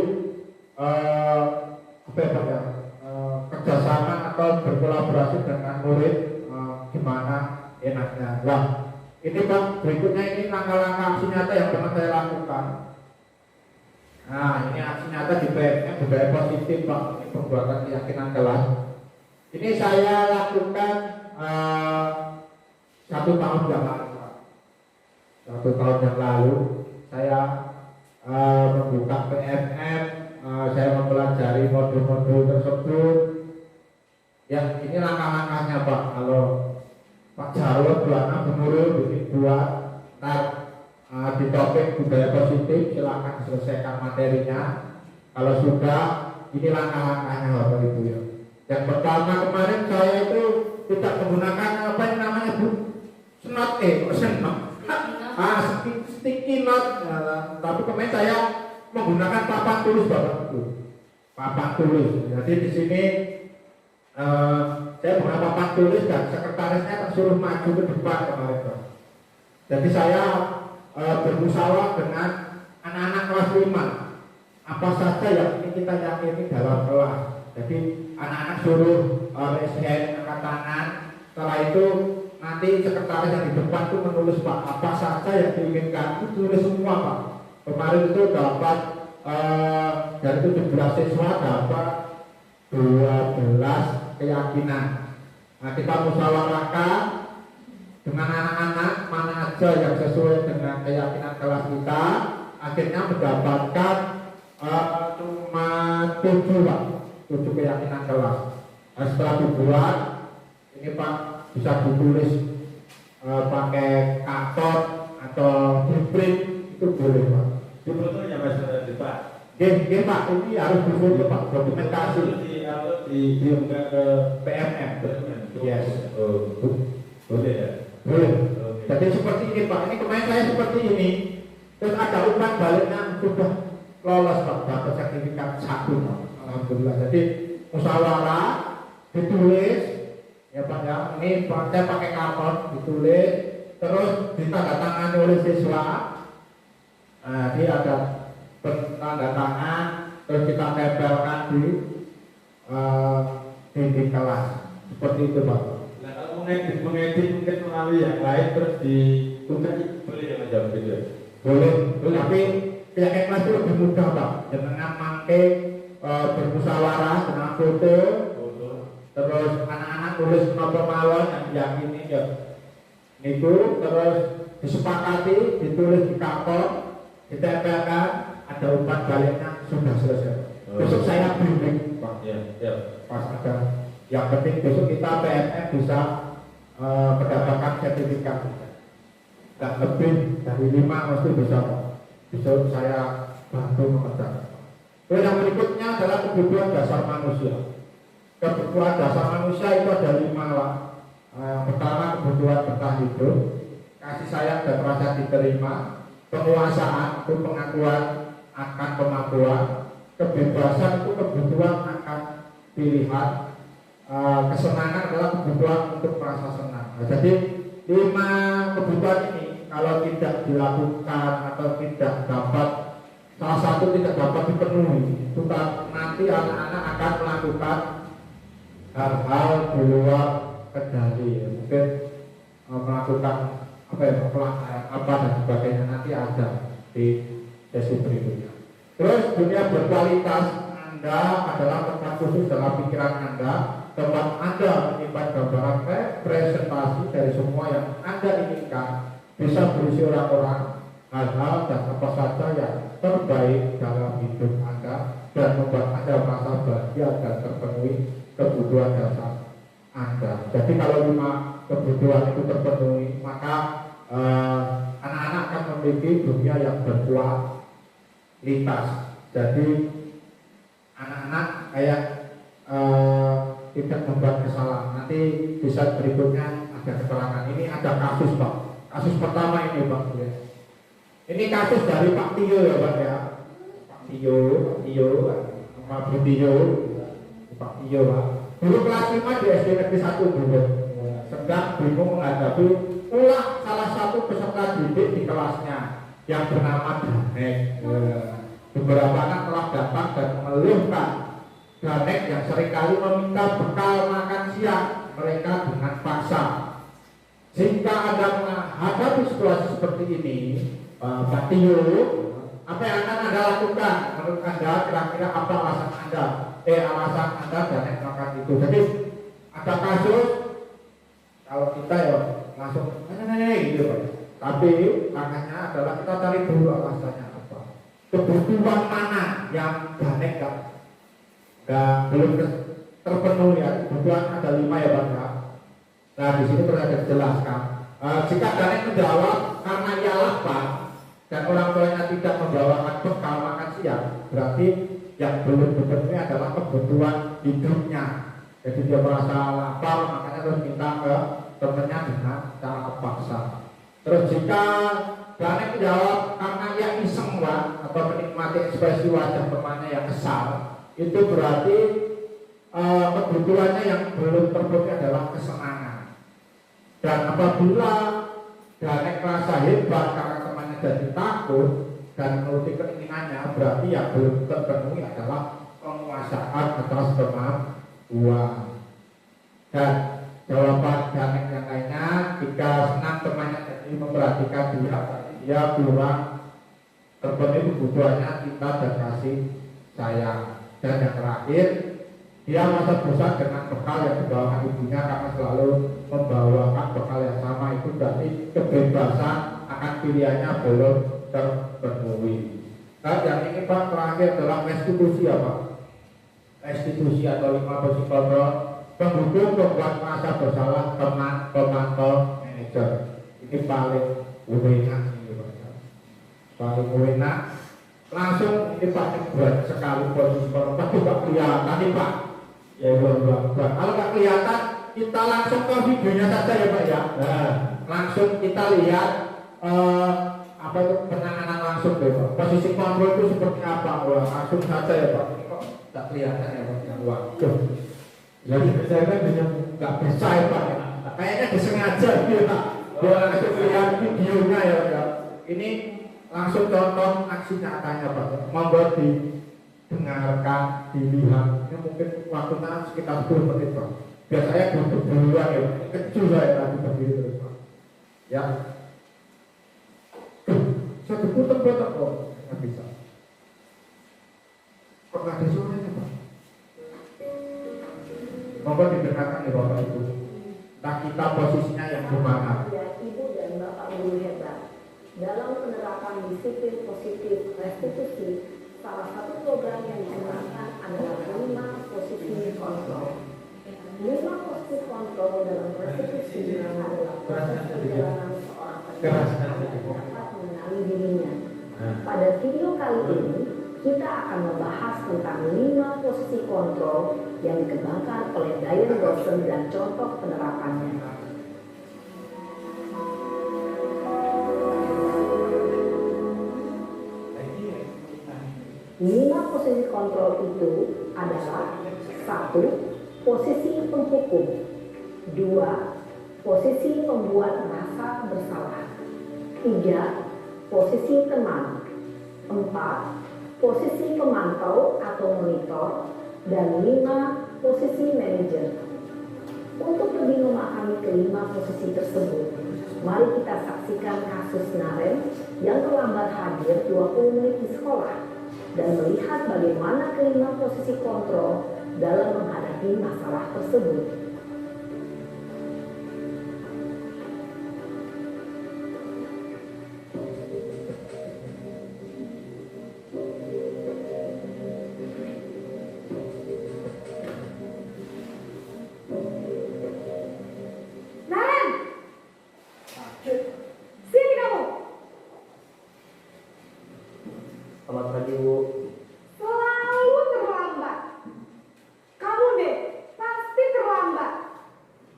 kerjasama atau berkolaborasi dengan murid gimana enaknya. Nah, ini Pak, berikutnya ini langkah-langkah aksi nyata yang pernah saya lakukan. Nah, ini aksi nyata di PMM budaya positif Pak, ini pembuatan keyakinan kelas. Ini saya lakukan 1 tahun yang lalu Pak. 1 tahun yang lalu saya membuka PMM, saya mempelajari modul-modul tersebut. Ya, ini langkah-langkahnya Pak. Kalau Pak Jarwo Buana Benurul bikin buat di topik budaya positif, silakan selesaikan materinya. Kalau sudah, ini langkah-langkahnya Bapak Ibu ya. Yang pertama kemarin saya itu tidak menggunakan apa yang namanya Bu? Snot sticky note. Tapi kemarin saya menggunakan papan tulis Bapak Ibu. Papan tulis. Jadi di sini saya menggunakan papan tulis dan sekretarisnya suruh maju ke depan kemarin Pak. Jadi saya bermusyawarah dengan anak-anak kelas 5. Apa saja yang ingin kita yakini dalam kelas. Jadi anak-anak suruh raise hand, angkat tangan. Setelah itu nanti sekretaris yang di depan itu menulis Pak, apa saja yang diinginkan itu tulis semua Pak. Kemarin itu dapat dari 17 siswa dapat 12 keyakinan. Nah, kita musyawarahkan dengan anak-anak mana aja yang sesuai dengan keyakinan kelas kita. Akhirnya mendapatkan cuma 7 Pak, 7 keyakinan kelas. Nah, setelah dibuat ini Pak bisa ditulis pakai katot atau hybrid itu boleh Pak. Di fotonya Mas Pak. Game Pak, ini harus difoto Pak, dokumentasi. Diunggah ke PMM. Yes. Oh, boleh ya. Boleh. Jadi seperti ini Pak, ini kemarin saya seperti ini. Terus ada umpan baliknya sudah lolos Pak, dapat sertifikat 1 Pak. Alhamdulillah. Jadi musyawarah ditulis ya Pak ya. Ini Pak, saya pakai karton ditulis, terus ditandatangani oleh siswa. Nah, dia ada tanda tangan, terus kita tempelkan di dinding kelas. Seperti itu Pak. Nah, kalau mengedit mungkin melalui yang lain terus diunggah boleh ya Mas jawab gitu ya? Boleh, tapi pihak kelas itu lebih mudah Pak. Dengan mangke bermusyawarah dengan foto, terus anak-anak tulis nomor mawon yang diyakini ya. Itu terus disepakati, ditulis di karton, ditempelkan, ada umpan baliknya sudah selesai. Besok saya bimbing Pak. Ya. Pas ada. Yang penting besok kita PMM bisa mendapatkan sertifikat. Dan lebih dari 5 mesti bisa Pak. Besok saya bantu mengerjakan. Terus yang berikutnya adalah kebutuhan dasar manusia. Kebutuhan dasar manusia itu ada 5 Pak. Yang pertama kebutuhan bertahan hidup, kasih sayang dan rasa diterima, penguasaan itu pengakuan akan kemampuan, kebebasan itu kebutuhan akan pilihan, kesenangan adalah kebutuhan untuk merasa senang. Nah, jadi 5 kebutuhan ini kalau tidak dilakukan atau tidak dapat, salah satu tidak dapat dipenuhi, itu nanti anak-anak akan melakukan hal-hal di luar kendali, mungkin melakukan apa dan sebagainya, nanti ada di sesi berikutnya. Terus dunia berkualitas Anda adalah tempat khusus dalam pikiran Anda, tempat Anda menyimpan gambaran presentasi dari semua yang Anda inginkan, bisa berisi orang-orang, hal-hal dan apa saja yang terbaik dalam hidup Anda dan membuat Anda merasa bahagia dan terpenuhi kebutuhan dasar Anda. Jadi kalau 5 kebutuhan itu terpenuhi, maka anak-anak akan memiliki dunia yang berkualitas. Jadi anak-anak kayak tidak membuat kesalahan. Nanti bisa berikutnya ada keterangan. Ini ada kasus Pak. Kasus pertama ini Pak. Ini kasus dari Pak Tio ya Pak ya. Pak Tio, Pak Tio, Pak Tio Pak. Guru kelas 5 di SD Negeri 1 Bogor. Sedang bingung menghadapi ulah salah satu peserta didik di kelasnya yang bernama Danek. Beberapa anak telah datang dan mengeluhkan Danek yang seringkali meminta bekal makan siang mereka dengan paksa. Jika Anda menghadapi situasi seperti ini, Pak Tio, apa yang akan Anda lakukan? Menurut Anda kira-kira apa alasan Anda? Alasan Anda Danek makan itu. Jadi ada kasus, kalau kita ya langsung gitu Pak. Tapi makanya adalah kita cari dulu alasannya apa. Kebutuhan mana yang Danek belum terpenuhi ya. Kebutuhan ada 5 ya Pak ya. Nah di sini perlu dijelaskan. Jika Danek menjawab karena ia lapar dan orang tuanya tidak membawakan bekal makan siang, berarti yang belum terpenuhi adalah kebutuhan hidupnya. Jadi dia merasa lapar, makanya terus minta ke temannya dengan cara paksa. Terus jika Danek menjawab karena ia iseng atau menikmati ekspresi wajah temannya yang kesal, itu berarti kebutuhannya yang belum terpenuhi adalah kesenangan. Dan apabila Danek merasa hebat karena temannya jadi takut dan menuruti keinginannya, berarti yang belum terpenuhi adalah penguasaan atas kemampuan. Dan jawaban Danek yang lainnya, jika senang temannya jadi memperhatikan dia kurang terpenuhi kebutuhannya cinta dan kasih sayang. Dan yang terakhir, dia merasa bosan dengan bekal yang dibawakan ibunya karena selalu membawakan bekal yang sama. Itu berarti kebebasan akan pilihannya belum terpenuhi. Nah, yang ini Pak terakhir adalah restitusi ya Pak. Restitusi atau 5 prinsip kontrol penghubung, pembuat merasa bersalah, teman, pemantau, manajer. ini paling enak ini Pak ya. Paling enak langsung ini Pak buat sekali posisi kalau Pak kelihatan nih Pak ya Pak. Kalau nggak kelihatan kita langsung ke videonya saja ya Pak ya. Nah, langsung kita lihat apa itu penanganan langsung deh Pak. Posisi kontrol itu seperti apa? Wah, langsung saja ya Pak. Ini kok nggak kelihatan ya Pak? Waduh. Jadi saya kan nggak bisa ya Pak. Kayaknya disengaja gitu Pak. Biar langsung lihat videonya ya Pak. Ini langsung contoh aksi nyatanya Pak. Membuat didengarkan, dilihat. Ini mungkin waktunya sekitar 10 menit Pak. Biasanya butuh duluan ya. Kecil saya tadi berdiri terus Pak. Ya. Saya putar-putar kok nggak bisa. Kok nggak ada suaranya Pak? Monggo didengarkan ya Bapak Ibu. Nah kita posisinya yang gimana? Ya, Ibu dan Bapak Guru hebat. Dalam penerapan disiplin positif restitusi, salah satu program yang digunakan adalah 5 posisi kontrol. 5 posisi kontrol dalam restitusi adalah proses perjalanan seorang penerima dapat mengenali dirinya. Pada video kali ini, kita akan membahas tentang 5 posisi kontrol yang dikembangkan oleh Diane Dawson dan contoh penerapannya. Lima posisi kontrol itu adalah 1. Posisi penghukum, 2. Posisi pembuat merasa bersalah, 3. Posisi teman, 4. Posisi pemantau atau monitor, dan 5. Posisi manajer. Untuk lebih memahami kelima posisi tersebut, mari kita saksikan kasus Naren yang terlambat hadir 20 menit di sekolah dan melihat bagaimana kelima posisi kontrol dalam menghadapi masalah tersebut. Naren, sini kamu. Selamat pagi Bu. Selalu terlambat. Kamu deh, pasti terlambat.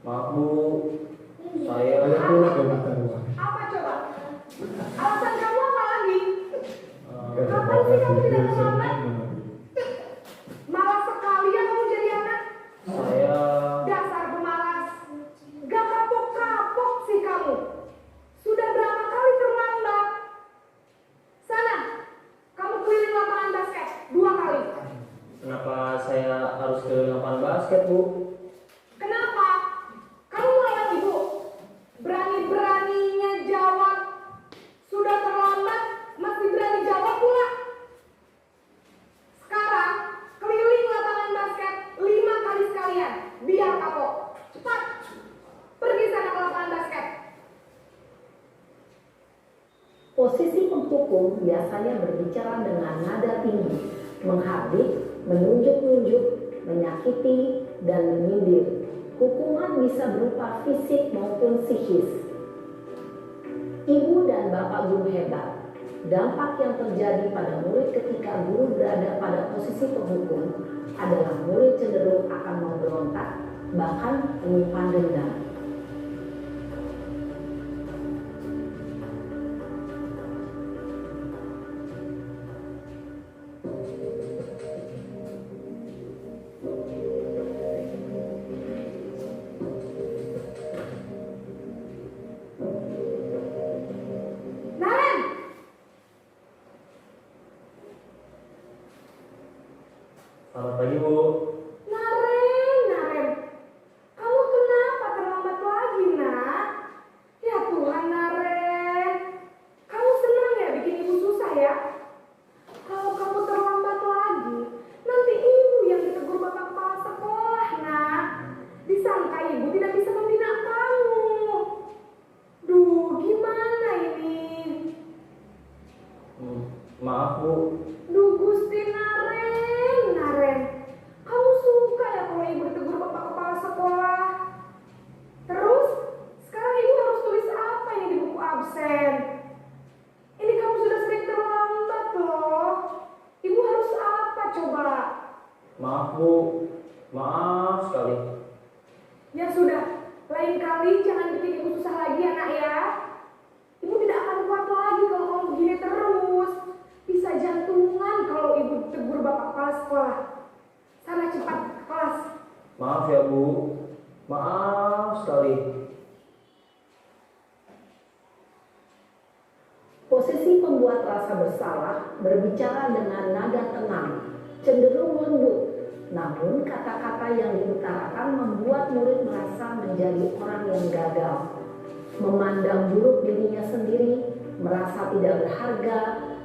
Maaf Bu, saya Ayo pulang ya Pak Darwan. Apa coba? Alasan kamu apa lagi? eh, Kapan sih kamu tidak terlambat? Malas sekali ya kamu jadi anak. saya Dasar pemalas. Gak kapok-kapok sih kamu. Sudah berapa kali terlambat? Sana, kamu keliling lapangan basket 2 kali. kenapa saya harus ke lapangan basket Bu? Kenapa? Kamu melawan ibu. Berani-beraninya jawab. Sudah terlambat, masih berani jawab pula. Sekarang, keliling lapangan basket 5 kali sekalian. Biar kapok. Cepat. Pergi sana ke lapangan basket. Posisi penghukum biasanya berbicara dengan nada tinggi, menghardik, menunjuk-nunjuk, menyakiti, dan menyindir. Hukuman bisa berupa fisik maupun psikis. Ibu dan Bapak Guru hebat. Dampak yang terjadi pada murid ketika guru berada pada posisi penghukum adalah murid cenderung akan memberontak, bahkan menyimpan dendam. Naren! Selamat pagi Bu. Naren. Kamu kenapa terlambat lagi, nak? Ya Tuhan, Naren. Kamu senang ya bikin ibu susah ya? Kalau kamu terlambat lagi, nanti ibu yang ditegur bapak kepala sekolah, nak. Disangka ibu tidak bisa membina kamu. Duh, gimana ini? Maaf Bu. Duh, Gusti Naren. Kamu Maaf Bu, maaf sekali. Ya sudah, lain kali jangan bikin ibu susah lagi ya nak ya. Ibu tidak akan kuat lagi kalau kamu begini terus. Bisa jantungan kalau ibu tegur bapak kepala sekolah. Sana cepat ke kelas. Maaf ya Bu, maaf sekali. Posisi pembuat rasa bersalah berbicara dengan nada tenang, cenderung lembut. Namun kata-kata yang diutarakan membuat murid merasa menjadi orang yang gagal, memandang buruk dirinya sendiri, merasa tidak berharga,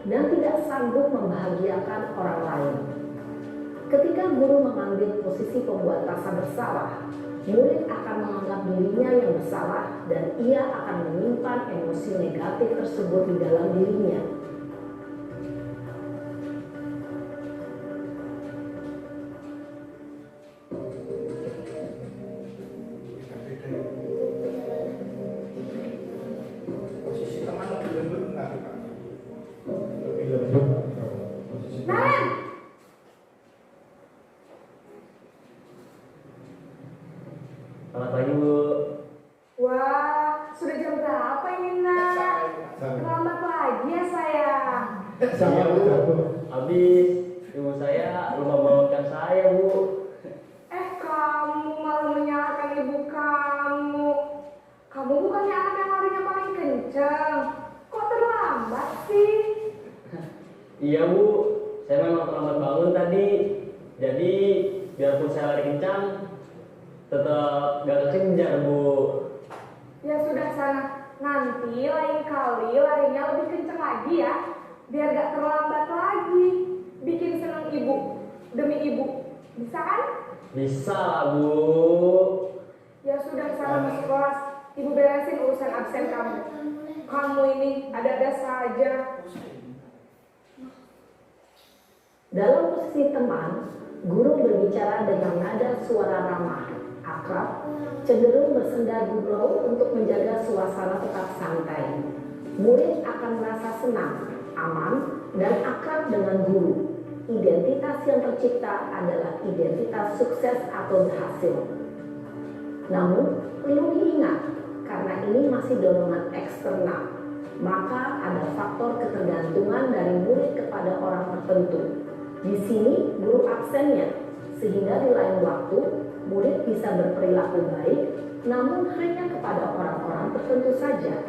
dan tidak sanggup membahagiakan orang lain. Ketika guru mengambil posisi pembuat rasa bersalah, murid akan menganggap dirinya yang bersalah dan ia akan menyimpan emosi negatif tersebut di dalam dirinya. Posisi teman lebih lembut enggak Pak? Lebih lembut. Posisi Naren, Selamat pagi Bu. wah sudah jam berapa ini nak? Terlambat lagi ya sayang. Sama Iya, Bu. Bu. Habis ibu saya lupa bangunkan saya Bu. Kamu malah menyalahkan ibu kamu. Kamu bukannya anak yang larinya paling kencang. Kok terlambat sih? Iya Bu, saya memang terlambat bangun tadi. Jadi biarpun saya lari kencang, tetap gak kekejar Bu. Ya sudah sana. Nanti lain kali larinya lebih kencang lagi ya. Biar gak terlambat lagi. Bikin senang ibu. Demi ibu. Bisa kan? Bisa lah Bu. Ya sudah sana masuk kelas. Ibu beresin urusan absen kamu. Kamu ini ada-ada saja. Dalam posisi teman, guru berbicara dengan nada suara ramah, akrab, cenderung bersenda gurau untuk menjaga suasana tetap santai. Murid akan merasa senang, aman, dan akrab dengan guru. Identitas yang tercipta adalah identitas sukses atau berhasil. Namun, perlu diingat, karena ini masih dorongan eksternal, maka ada faktor ketergantungan dari murid kepada orang tertentu. Di sini guru absennya, sehingga di lain waktu murid bisa berperilaku baik, namun hanya kepada orang-orang tertentu saja.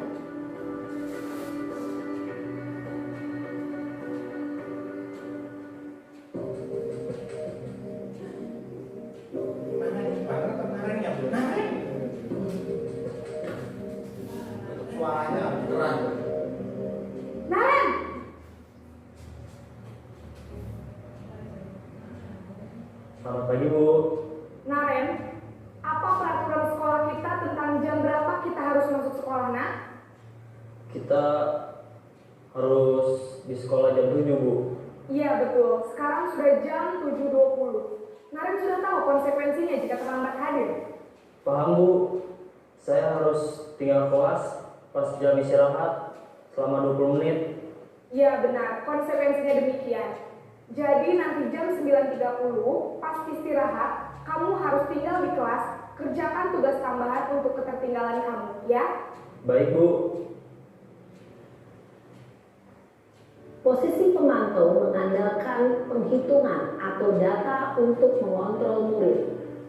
Gimana nih? Mana kemarin ya Bu? Naren. Suaranya keras. Naren! Selamat pagi Bu. Naren, apa peraturan sekolah kita tentang jam berapa kita harus masuk sekolah, nak? Kita harus di sekolah jam 7 Bu. Iya betul, sekarang sudah jam 7.20. Naren sudah tahu konsekuensinya jika terlambat hadir. Paham Bu. Saya harus tinggal kelas pas jam istirahat selama 20 menit. Iya benar, konsekuensinya demikian. Jadi nanti jam 9.30 pas istirahat, kamu harus tinggal di kelas, kerjakan tugas tambahan untuk ketertinggalan kamu, ya? Baik Bu. Posisi pemantau mengandalkan penghitungan atau data untuk mengontrol murid.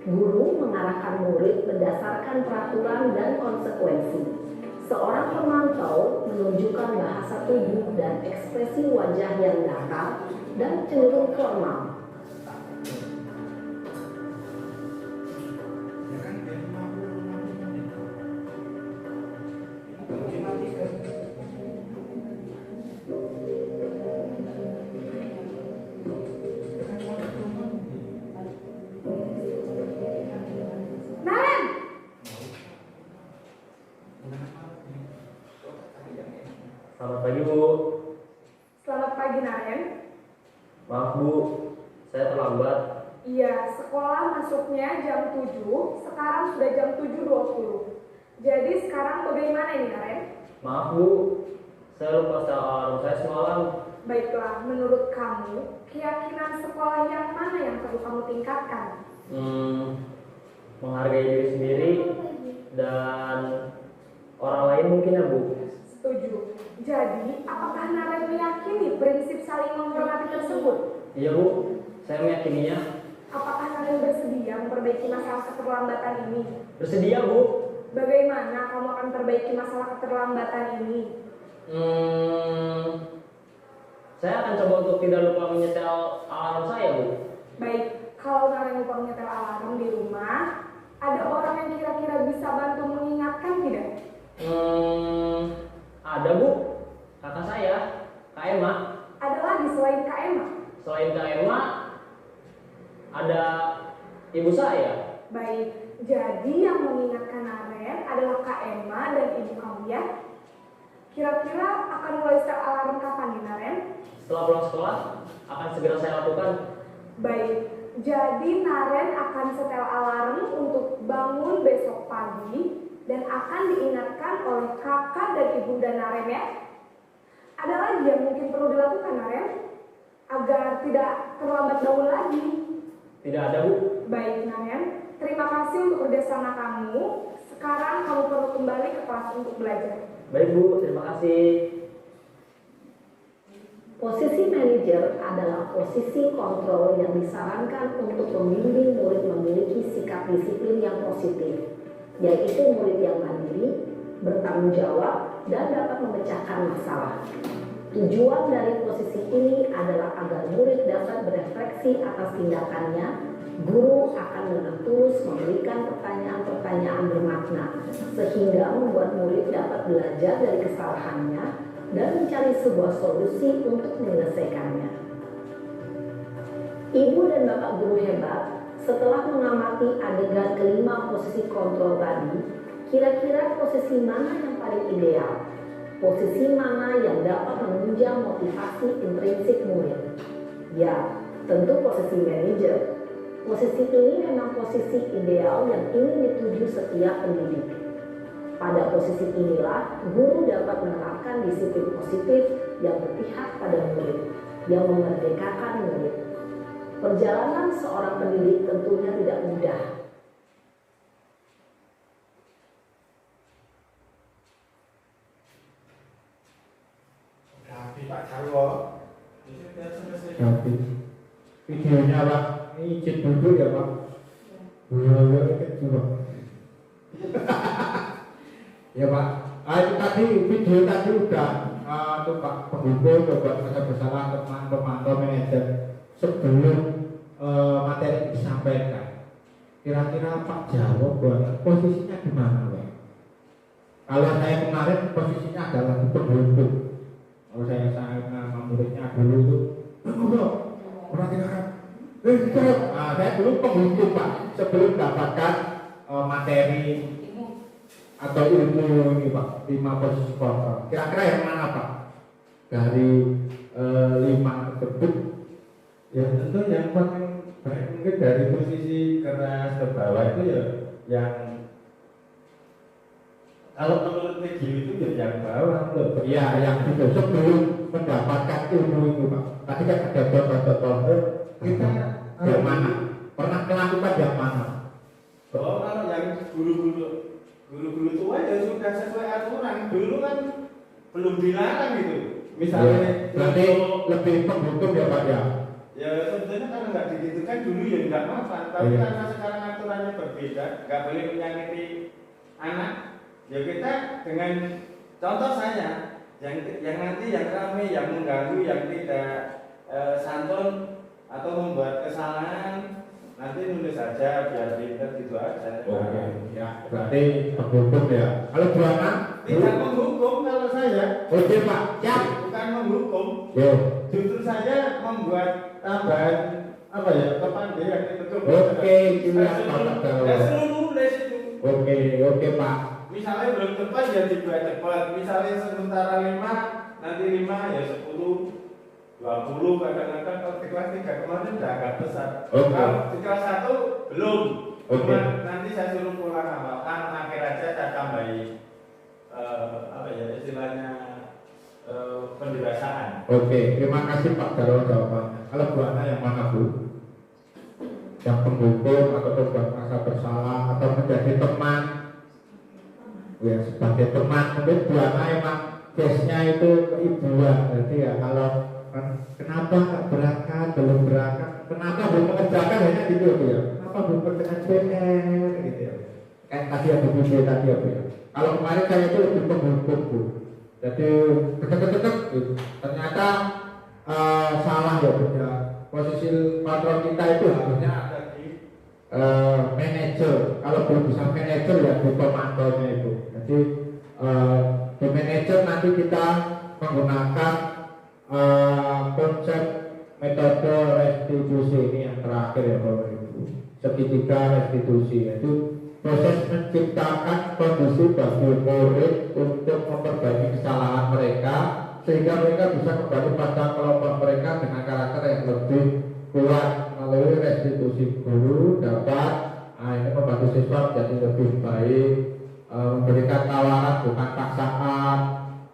Guru mengarahkan murid berdasarkan peraturan dan konsekuensi. Seorang pemantau menunjukkan bahasa tubuh dan ekspresi wajah yang datar dan cenderung formal. Ya kan biar 50 menit. Mungkin nanti kan. Naren! Selamat pagi Bu. Selamat pagi Naren. Maaf Bu, saya terlambat. Iya, sekolah masuknya jam 7, sekarang sudah jam 7.20. Jadi sekarang bagaimana ini Naren? Maaf Bu, saya lupa setel alarm saya semalam. Baiklah, menurut kamu, keyakinan sekolah yang mana yang yang perlu kamu tingkatkan? Menghargai diri sendiri dan orang lain mungkin ya Bu. Setuju. Jadi, apakah Naren meyakini prinsip saling menghormati tersebut? Iya Bu, saya meyakininya. Apakah Naren bersedia memperbaiki masalah keterlambatan ini? Bersedia Bu. Bagaimana kamu akan perbaiki masalah keterlambatan ini? Saya akan coba untuk tidak lupa menyetel alarm saya Bu. Baik, kalau Naren lupa menyetel alarm di rumah, ada orang yang kira-kira bisa bantu mengingatkan tidak? Ada Bu, kakak saya, Kak Emma. Ada lagi selain Kak Emma? Selain Kak Emma, ada ibu saya. Baik, jadi yang mengingatkan Naren adalah Kak Emma dan ibu kamu ya? Kira-kira akan mulai setel alarm kapan nih Naren? Setelah pulang sekolah, akan segera saya lakukan. Baik, jadi Naren akan setel alarm untuk bangun besok pagi dan akan diingatkan oleh kakak dan ibunda Naren ya. Ada lagi yang mungkin perlu dilakukan Naren agar tidak terlambat bangun lagi? Tidak ada Bu. Baik Naren, terima kasih untuk kerjasama kamu. Sekarang kamu perlu kembali ke kelas untuk belajar. Baik Bu, terima kasih. Posisi manajer adalah posisi kontrol yang disarankan untuk membimbing murid memiliki sikap disiplin yang positif, yaitu murid yang mandiri, bertanggung jawab, dan dapat memecahkan masalah. Tujuan dari posisi ini adalah agar murid dapat berefleksi atas tindakannya. Guru akan dengan tulus memberikan pertanyaan-pertanyaan bermakna, sehingga membuat murid dapat belajar dari kesalahannya dan mencari sebuah solusi untuk menyelesaikannya. Ibu dan Bapak guru hebat, setelah mengamati adegan kelima posisi kontrol tadi, kira-kira posisi mana yang paling ideal? Posisi mana yang dapat menunjang motivasi intrinsik murid? Ya, tentu posisi manajer. Posisi ini memang posisi ideal yang ingin dituju setiap pendidik. Pada posisi inilah, guru dapat menerapkan disiplin positif yang berpihak pada murid, yang memerdekakan murid. Perjalanan seorang pendidik tentunya tidak mudah. Pak Jarwo. Videonya Pak, ini izin dulu ya Pak. Ya Pak, itu tadi video tadi udah tuh Pak penghubung buat masa bersalah teman pemantau manajer sebelum materi disampaikan. Kira-kira Pak Jarwo buat posisinya di mana Pak? Kalau saya kemarin posisinya adalah di penghubung. Kalau saya sama muridnya dulu itu, perhatikan. Saya dulu penghubung Pak, sebelum dapatkan materi atau ilmu ini Pak, 5 posisi kontrol. Kira-kira yang mana Pak? Dari 5 tersebut? Ya tentu yang paling baik mungkin dari posisi keras ke bawah itu ya yang kalau menurut video itu ya yang bawah loh. Iya, yang itu sebelum mendapatkan ilmu itu Pak. Tadi kan ada contoh-contoh Kita yang mana? Pernah melakukan yang mana? Oh, kalau yang guru-guru tua ya sudah sesuai aturan. Dulu kan belum dilarang gitu. Misalnya Ya, berarti lebih penghukum ya Pak ya? ya sebetulnya kalau nggak digitukan dulu ya nggak apa-apa. Tapi Iya. karena sekarang aturannya berbeda, nggak boleh menyakiti anak. Ya kita dengan contoh saya yang nanti yang ramai, yang mengganggu, yang tidak santun atau membuat kesalahan, nanti nulis saja biar pinter gitu aja. Oke, ya berarti penghukum ya. Kalau Bu Ana? Tidak menghukum kalau saya. Oke Pak, siap. Bukan menghukum. Yo. Justru saya membuat tambahan apa ya kepandaian itu. Oke, siap Pak Jarwo. Dan seluruh nulis itu. Oke Pak. Misalnya belum cepat ya dibuat cepat. Misalnya sementara 5, nanti 5 ya 10, 20 kadang-kadang kalau di kelas 3 kemarin udah agak besar. Oke. Kalau di kelas 1 belum. Oke. Cuma nanti saya suruh pulang amalkan akhir aja saya tambahi apa ya istilahnya pendewasaan. Oke, terima kasih Pak Jarwo jawabannya. Kalau Bu Ana yang mana Bu? yang penghukum atau membuat merasa bersalah atau menjadi teman. Ya, sebagai teman mungkin Buana emang case-nya itu keibuan. Jadi ya kalau kenapa nggak berangkat, belum berangkat, kenapa belum mengerjakan, hanya gitu ya. Kenapa belum kerjakan PR gitu ya. Kayak tadi ya Bu tadi ya. Kalau kemarin saya itu lebih penghukum Bu. Jadi ketek gitu. Ternyata salah ya Bu ya. Posisi patron kita itu harusnya ada di manajer. Kalau belum bisa manajer ya di pemantaunya itu. Jadi di manajer nanti kita menggunakan konsep metode restitusi ini yang terakhir ya Bapak Ibu. Segitiga restitusi, yaitu proses menciptakan kondisi bagi murid untuk memperbaiki kesalahan mereka sehingga mereka bisa kembali pada kelompok mereka dengan karakter yang lebih kuat. Melalui restitusi guru dapat ini membantu siswa menjadi lebih baik, memberikan tawaran bukan paksaan,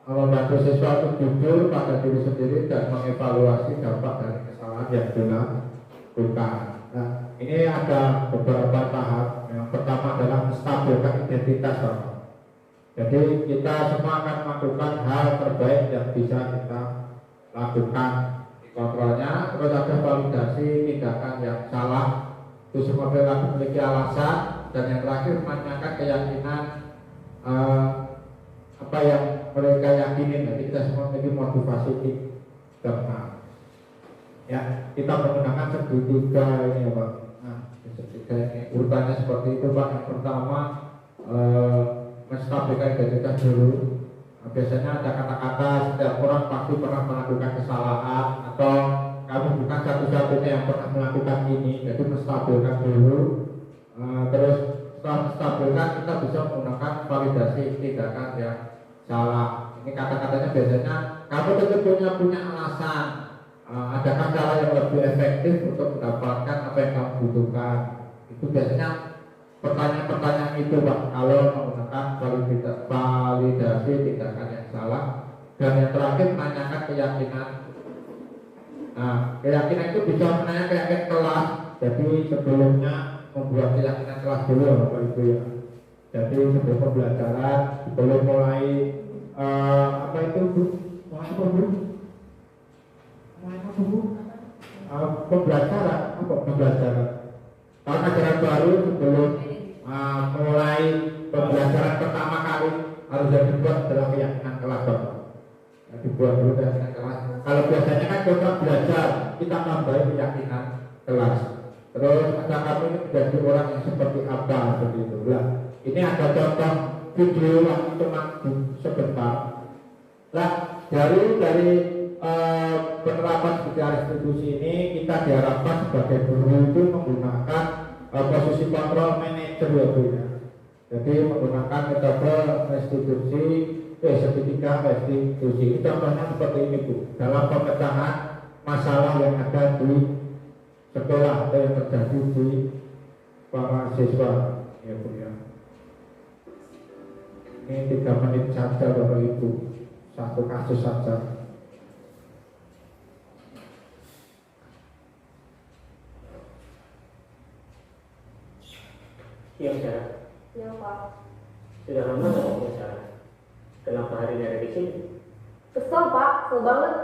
membantu siswa untuk jujur pada diri sendiri dan mengevaluasi dampak dari kesalahan yang dilakukan. Nah, ini ada beberapa tahap. Yang pertama adalah menstabilkan identitas Bapak. Jadi kita semua akan melakukan hal terbaik yang bisa kita lakukan. Kontrolnya, terus ada validasi tindakan yang salah. Itu semua perilaku memiliki alasan, dan yang terakhir menanyakan keyakinan apa yang mereka yakini. Jadi kita semua memiliki motivasi internal. Ya, kita menggunakan segitiga ini ya Pak. Nah, segitiga ini urutannya seperti itu Pak. Yang pertama menstabilkan identitas dulu. Nah, biasanya ada kata-kata setiap orang pasti pernah melakukan kesalahan atau kamu bukan satu-satunya yang pernah melakukan ini. Jadi menstabilkan dulu. Terus setelah menstabilkan kita bisa menggunakan validasi tindakan yang salah. Ini kata-katanya biasanya kamu tentu punya alasan. Adakah cara yang lebih efektif untuk mendapatkan apa yang kamu butuhkan? Itu biasanya pertanyaan-pertanyaan itu Pak, kalau menggunakan validasi tindakan yang salah. Dan yang terakhir menanyakan keyakinan. Nah, keyakinan itu bisa menanyakan keyakinan kelas. Jadi sebelumnya membuat keyakinan kelas dulu Bapak Ibu ya. Jadi sebelum pembelajaran, sebelum mulai apa itu Bu? Mulai apa Bu? Pembelajaran tahun ajaran baru sebelum mulai pembelajaran pertama kali harus dibuat adalah keyakinan kelas Bapak. Dibuat dulu keyakinan kelas. Kalau biasanya kan kita belajar kita tambahin keyakinan kelas. Terus ada kamu ini menjadi orang yang seperti apa seperti itu. Lah, ini ada contoh video yang cuma sebentar. Lah, dari penerapan secara restitusi ini kita diharapkan sebagai guru itu menggunakan posisi kontrol manajer ya Bu ya. Jadi menggunakan metode restitusi segitiga restitusi. Contohnya seperti ini Bu. Dalam pemecahan masalah yang ada di sekolah atau yang terjadi di para siswa ya Bu ya. Ini 3 menit saja Bapak Ibu, satu kasus saja. Iya Sarah. Iya Pak. Sudah lama nggak ngomong Sarah? Kenapa hari ini ada di sini? Kesel Pak, kesel banget.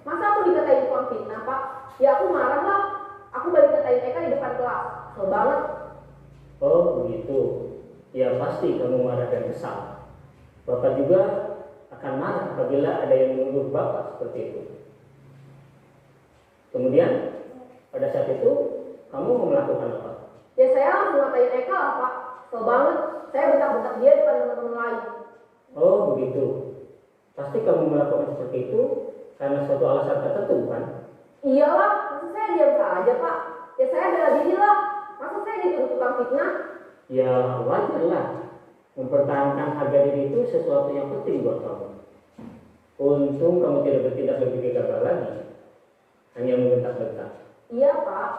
Masa aku dikatain tukang fitnah Pak? Ya aku marah lah. Aku balik katain Eka di depan kelas. Kesel banget. Oh begitu. Ya pasti kamu marah dan kesal. Bapak juga akan marah apabila ada yang menuduh Bapak seperti itu. Kemudian pada saat itu kamu mau melakukan apa? Ya saya langsung ngatain Eka lah Pak. Kesel banget. Saya bentak-bentak dia depan teman-teman lain. Oh begitu. Pasti kamu melakukan seperti itu karena suatu alasan tertentu kan? Iyalah, masa saya diam saja Pak? Ya saya bela diri lah. Masa saya dituduh tukang fitnah? Ya wajar lah. Mempertahankan harga diri itu sesuatu yang penting buat kamu. Untung kamu tidak bertindak lebih gegabah lagi. Hanya membentak-bentak. Iya Pak.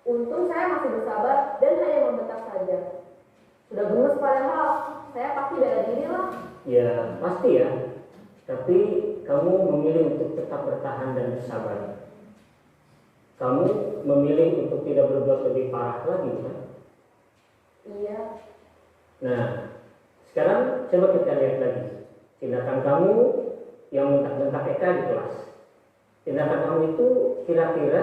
Untung saya masih bersabar dan hanya membentak saja. Sudah gemes padahal, saya pasti bela diri lah. Ya pasti ya. Tapi kamu memilih untuk tetap bertahan dan bersabar. kamu memilih untuk tidak berbuat lebih parah lagi, kan? Iya. Nah, sekarang coba kita lihat lagi tindakan kamu yang bentak-bentak Eka di kelas. Tindakan kamu itu kira-kira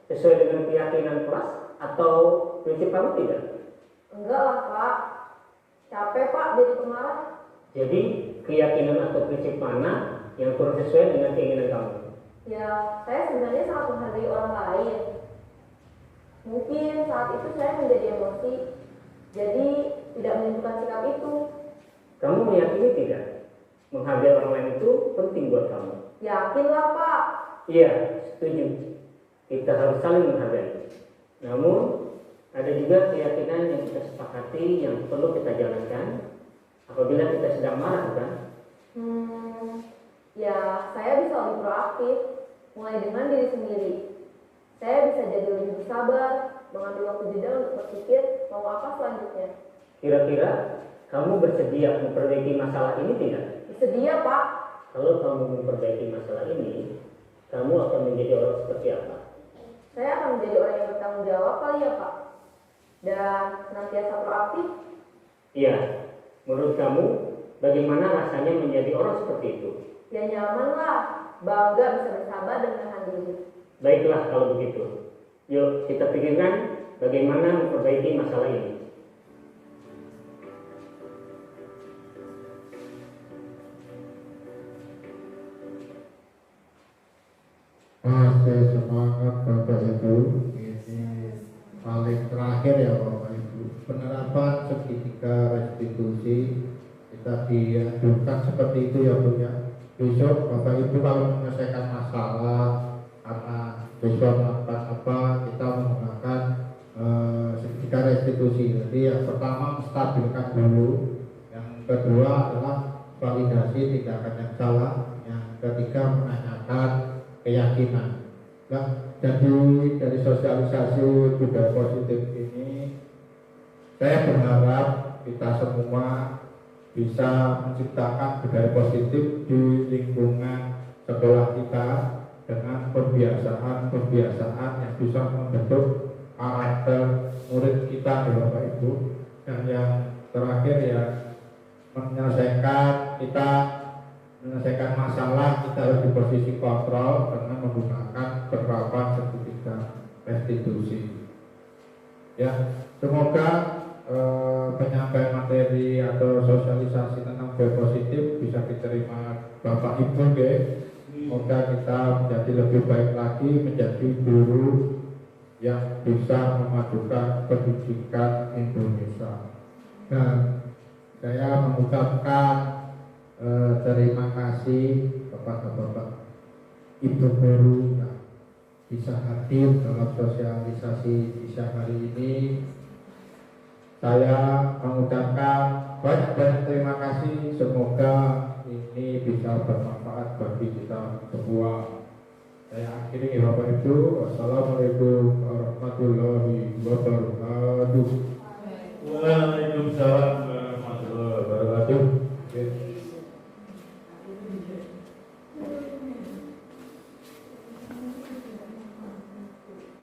sesuai dengan keyakinan kelas atau prinsip kamu tidak? Enggak lah Pak. Capek Pak jadi pemarah. Jadi keyakinan atau prinsip mana yang kurang sesuai dengan keinginan kamu? Ya, saya sebenarnya sangat menghargai orang lain. Mungkin saat itu saya menjadi emosi, jadi tidak menunjukkan sikap itu. Kamu meyakini tidak? Menghargai orang lain itu penting buat kamu. Yakinlah Pak. Iya, setuju. Kita harus saling menghargai. Namun, ada juga keyakinan yang kita sepakati yang perlu kita jalankan apabila kita sedang marah, bukan? Ya, saya bisa lebih proaktif, mulai dengan diri sendiri. Saya bisa jadi lebih bersabar, mengambil waktu jeda untuk berpikir mau apa selanjutnya. Kira-kira kamu bersedia memperbaiki masalah ini tidak? Bersedia Pak. Kalau kamu memperbaiki masalah ini, kamu akan menjadi orang seperti apa? Saya akan menjadi orang yang bertanggung jawab kali ya Pak. Dan senantiasa proaktif. Iya, menurut kamu bagaimana rasanya menjadi orang seperti itu? Ya nyaman lah, bangga bisa bersabar dan menahan diri. Baiklah kalau begitu. Yuk kita pikirkan bagaimana memperbaiki masalah ini. Masih semangat Bapak Ibu. Ini paling terakhir ya Bapak Ibu. Penerapan segitiga restitusi kita dianjurkan seperti itu ya Bu ya. Besok Bapak Ibu kalau menyelesaikan masalah karena besok melakukan apa, kita menggunakan segitiga restitusi. Jadi yang pertama stabilkan dulu, yang kedua adalah validasi tindakan yang salah, yang ketiga menanyakan keyakinan. Nah, jadi dari sosialisasi budaya positif ini, saya berharap kita semua bisa menciptakan budaya positif di lingkungan sekolah kita dengan pembiasaan yang bisa membentuk karakter murid kita ya Bapak Ibu. Dan yang terakhir ya menyelesaikan masalah kita harus di posisi kontrol dengan menggunakan penerapan segitiga restitusi. Ya, semoga penyampaian materi atau sosialisasi tentang budaya positif bisa diterima Bapak Ibu ya. Semoga kita menjadi lebih baik lagi, menjadi guru yang bisa memajukan pendidikan Indonesia. Dan saya mengucapkan terima kasih kepada Bapak Ibu guru yang bisa hadir dalam sosialisasi di siang hari ini. Saya mengucapkan banyak terima kasih. Semoga ini bisa bermanfaat bagi kita semua. Saya akhiri Bapak Ibu. Wassalamualaikum warahmatullahi wabarakatuh.